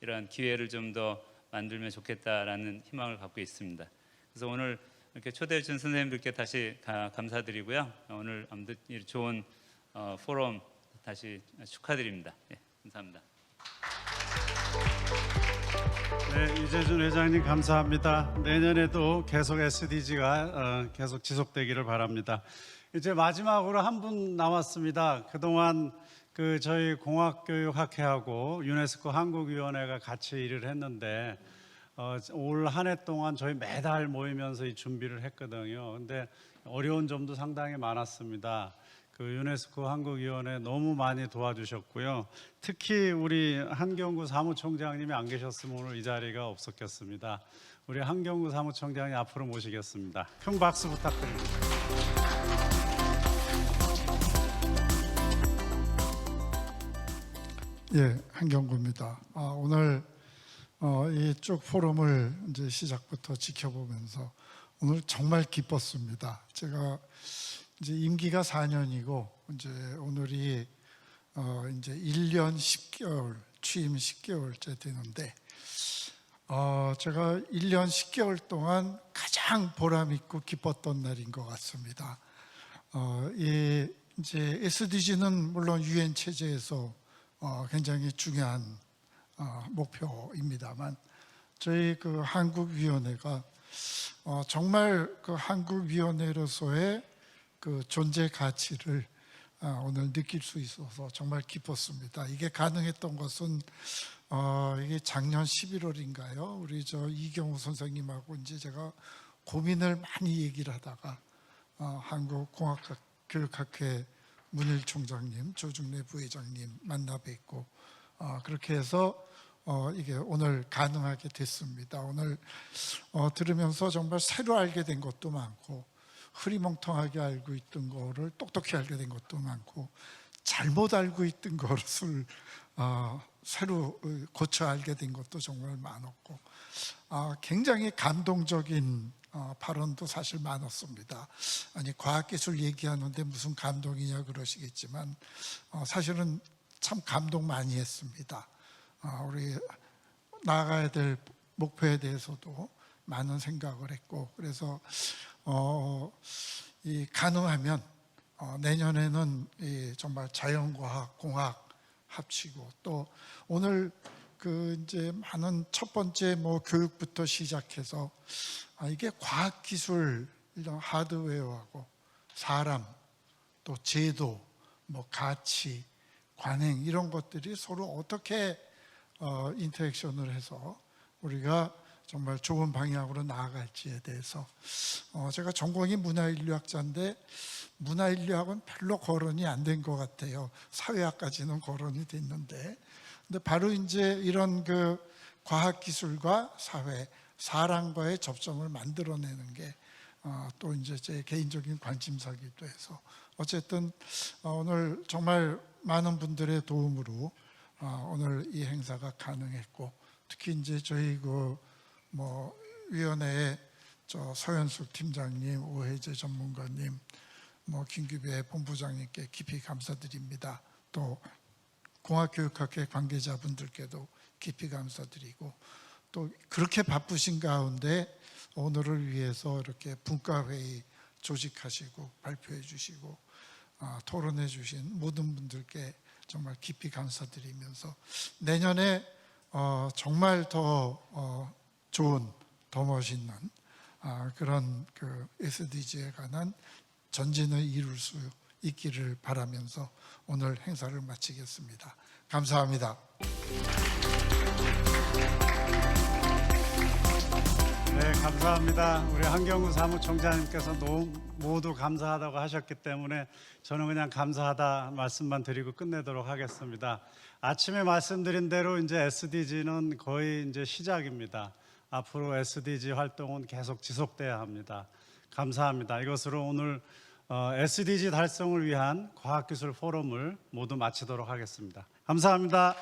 이런 기회를 좀 더 만들면 좋겠다라는 희망을 갖고 있습니다. 그래서 오늘 이렇게 초대해 주신 선생님들께 다시 감사드리고요. 오늘 아무튼 좋은 포럼 다시 축하드립니다. 예, 감사합니다. 네, 이재준 회장님 감사합니다. 내년에도 계속 SDG가 계속 지속되기를 바랍니다. 이제 마지막으로 한 분 남았습니다. 그동안 저희 공학교육학회하고 유네스코 한국위원회가 같이 일을 했는데 올 한 해 동안 저희 매달 모이면서 이 준비를 했거든요. 근데 어려운 점도 상당히 많았습니다. 유네스코 한국위원회 너무 많이 도와주셨고요. 특히 우리 한경구 사무총장님이 안 계셨으면 오늘 이 자리가 없었겠습니다. 우리 한경구 사무총장님 앞으로 모시겠습니다. 큰 박수 부탁드립니다. 예, 한경구입니다. 오늘 이 쭉 포럼을 이제 시작부터 지켜보면서 오늘 정말 기뻤습니다. 제가 이제 임기가 4년이고 이제 오늘이 이제 1년 10개월 취임 10개월째 되는데 제가 1년 10개월 동안 가장 보람 있고 기뻤던 날인 것 같습니다. 이제 SDG는 물론 유엔 체제에서 굉장히 중요한 목표입니다만 저희 한국위원회가 정말 한국위원회로서의 존재 가치를 오늘 느낄 수 있어서 정말 기뻤습니다. 이게 가능했던 것은 이게 작년 11월인가요? 우리 이경우 선생님하고 이제 제가 고민을 많이 얘기를 하다가 한국공학교육학회 문일 총장님, 조중래 부회장님 만나 뵙고 그렇게 해서 이게 오늘 가능하게 됐습니다. 오늘 들으면서 정말 새로 알게 된 것도 많고 흐리멍텅하게 알고 있던 거를 똑똑히 알게 된 것도 많고 잘못 알고 있던 것을 새로 고쳐 알게 된 것도 정말 많았고 굉장히 감동적인 발언도 사실 많았습니다. 아니 과학기술 얘기하는데 무슨 감동이냐 그러시겠지만 사실은 참 감동 많이 했습니다. 우리 나아가야 될 목표에 대해서도 많은 생각을 했고 그래서 가능하면 내년에는 정말 자연과학, 공학 합치고 또 오늘 이제 많은 첫 번째 교육부터 시작해서 이게 과학기술 이런 하드웨어하고 사람 또 제도 가치 관행 이런 것들이 서로 어떻게 인터랙션을 해서 우리가 정말 좋은 방향으로 나아갈지에 대해서 제가 전공이 문화인류학자인데 문화인류학은 별로 거론이 안 된 것 같아요. 사회학까지는 거론이 됐는데 근데 바로 이제 이런 과학기술과 사회, 사람과의 접점을 만들어내는 게 또 이제 제 개인적인 관심사기도 해서 어쨌든 오늘 정말 많은 분들의 도움으로 오늘 이 행사가 가능했고, 특히 이제 저희 위원회의 서현숙 팀장님, 오혜재 전문가님, 김규배 본부장님께 깊이 감사드립니다. 또 공학교육학회 관계자분들께도 깊이 감사드리고, 또 그렇게 바쁘신 가운데 오늘을 위해서 이렇게 분과회의 조직하시고 발표해 주시고 토론해 주신 모든 분들께 정말 깊이 감사드리면서 내년에 정말 더 좋은, 더 멋있는 그런 SDG에 관한 전진을 이룰 수 있기를 바라면서 오늘 행사를 마치겠습니다. 감사합니다. 네, 감사합니다. 우리 한경우 사무총장님께서 모두 감사하다고 하셨기 때문에 저는 그냥 감사하다 말씀만 드리고 끝내도록 하겠습니다. 아침에 말씀드린 대로 이제 SDG는 거의 이제 시작입니다. 앞으로 SDG 활동은 계속 지속돼야 합니다. 감사합니다. 이것으로 오늘 SDG 달성을 위한 과학기술 포럼을 모두 마치도록 하겠습니다. 감사합니다.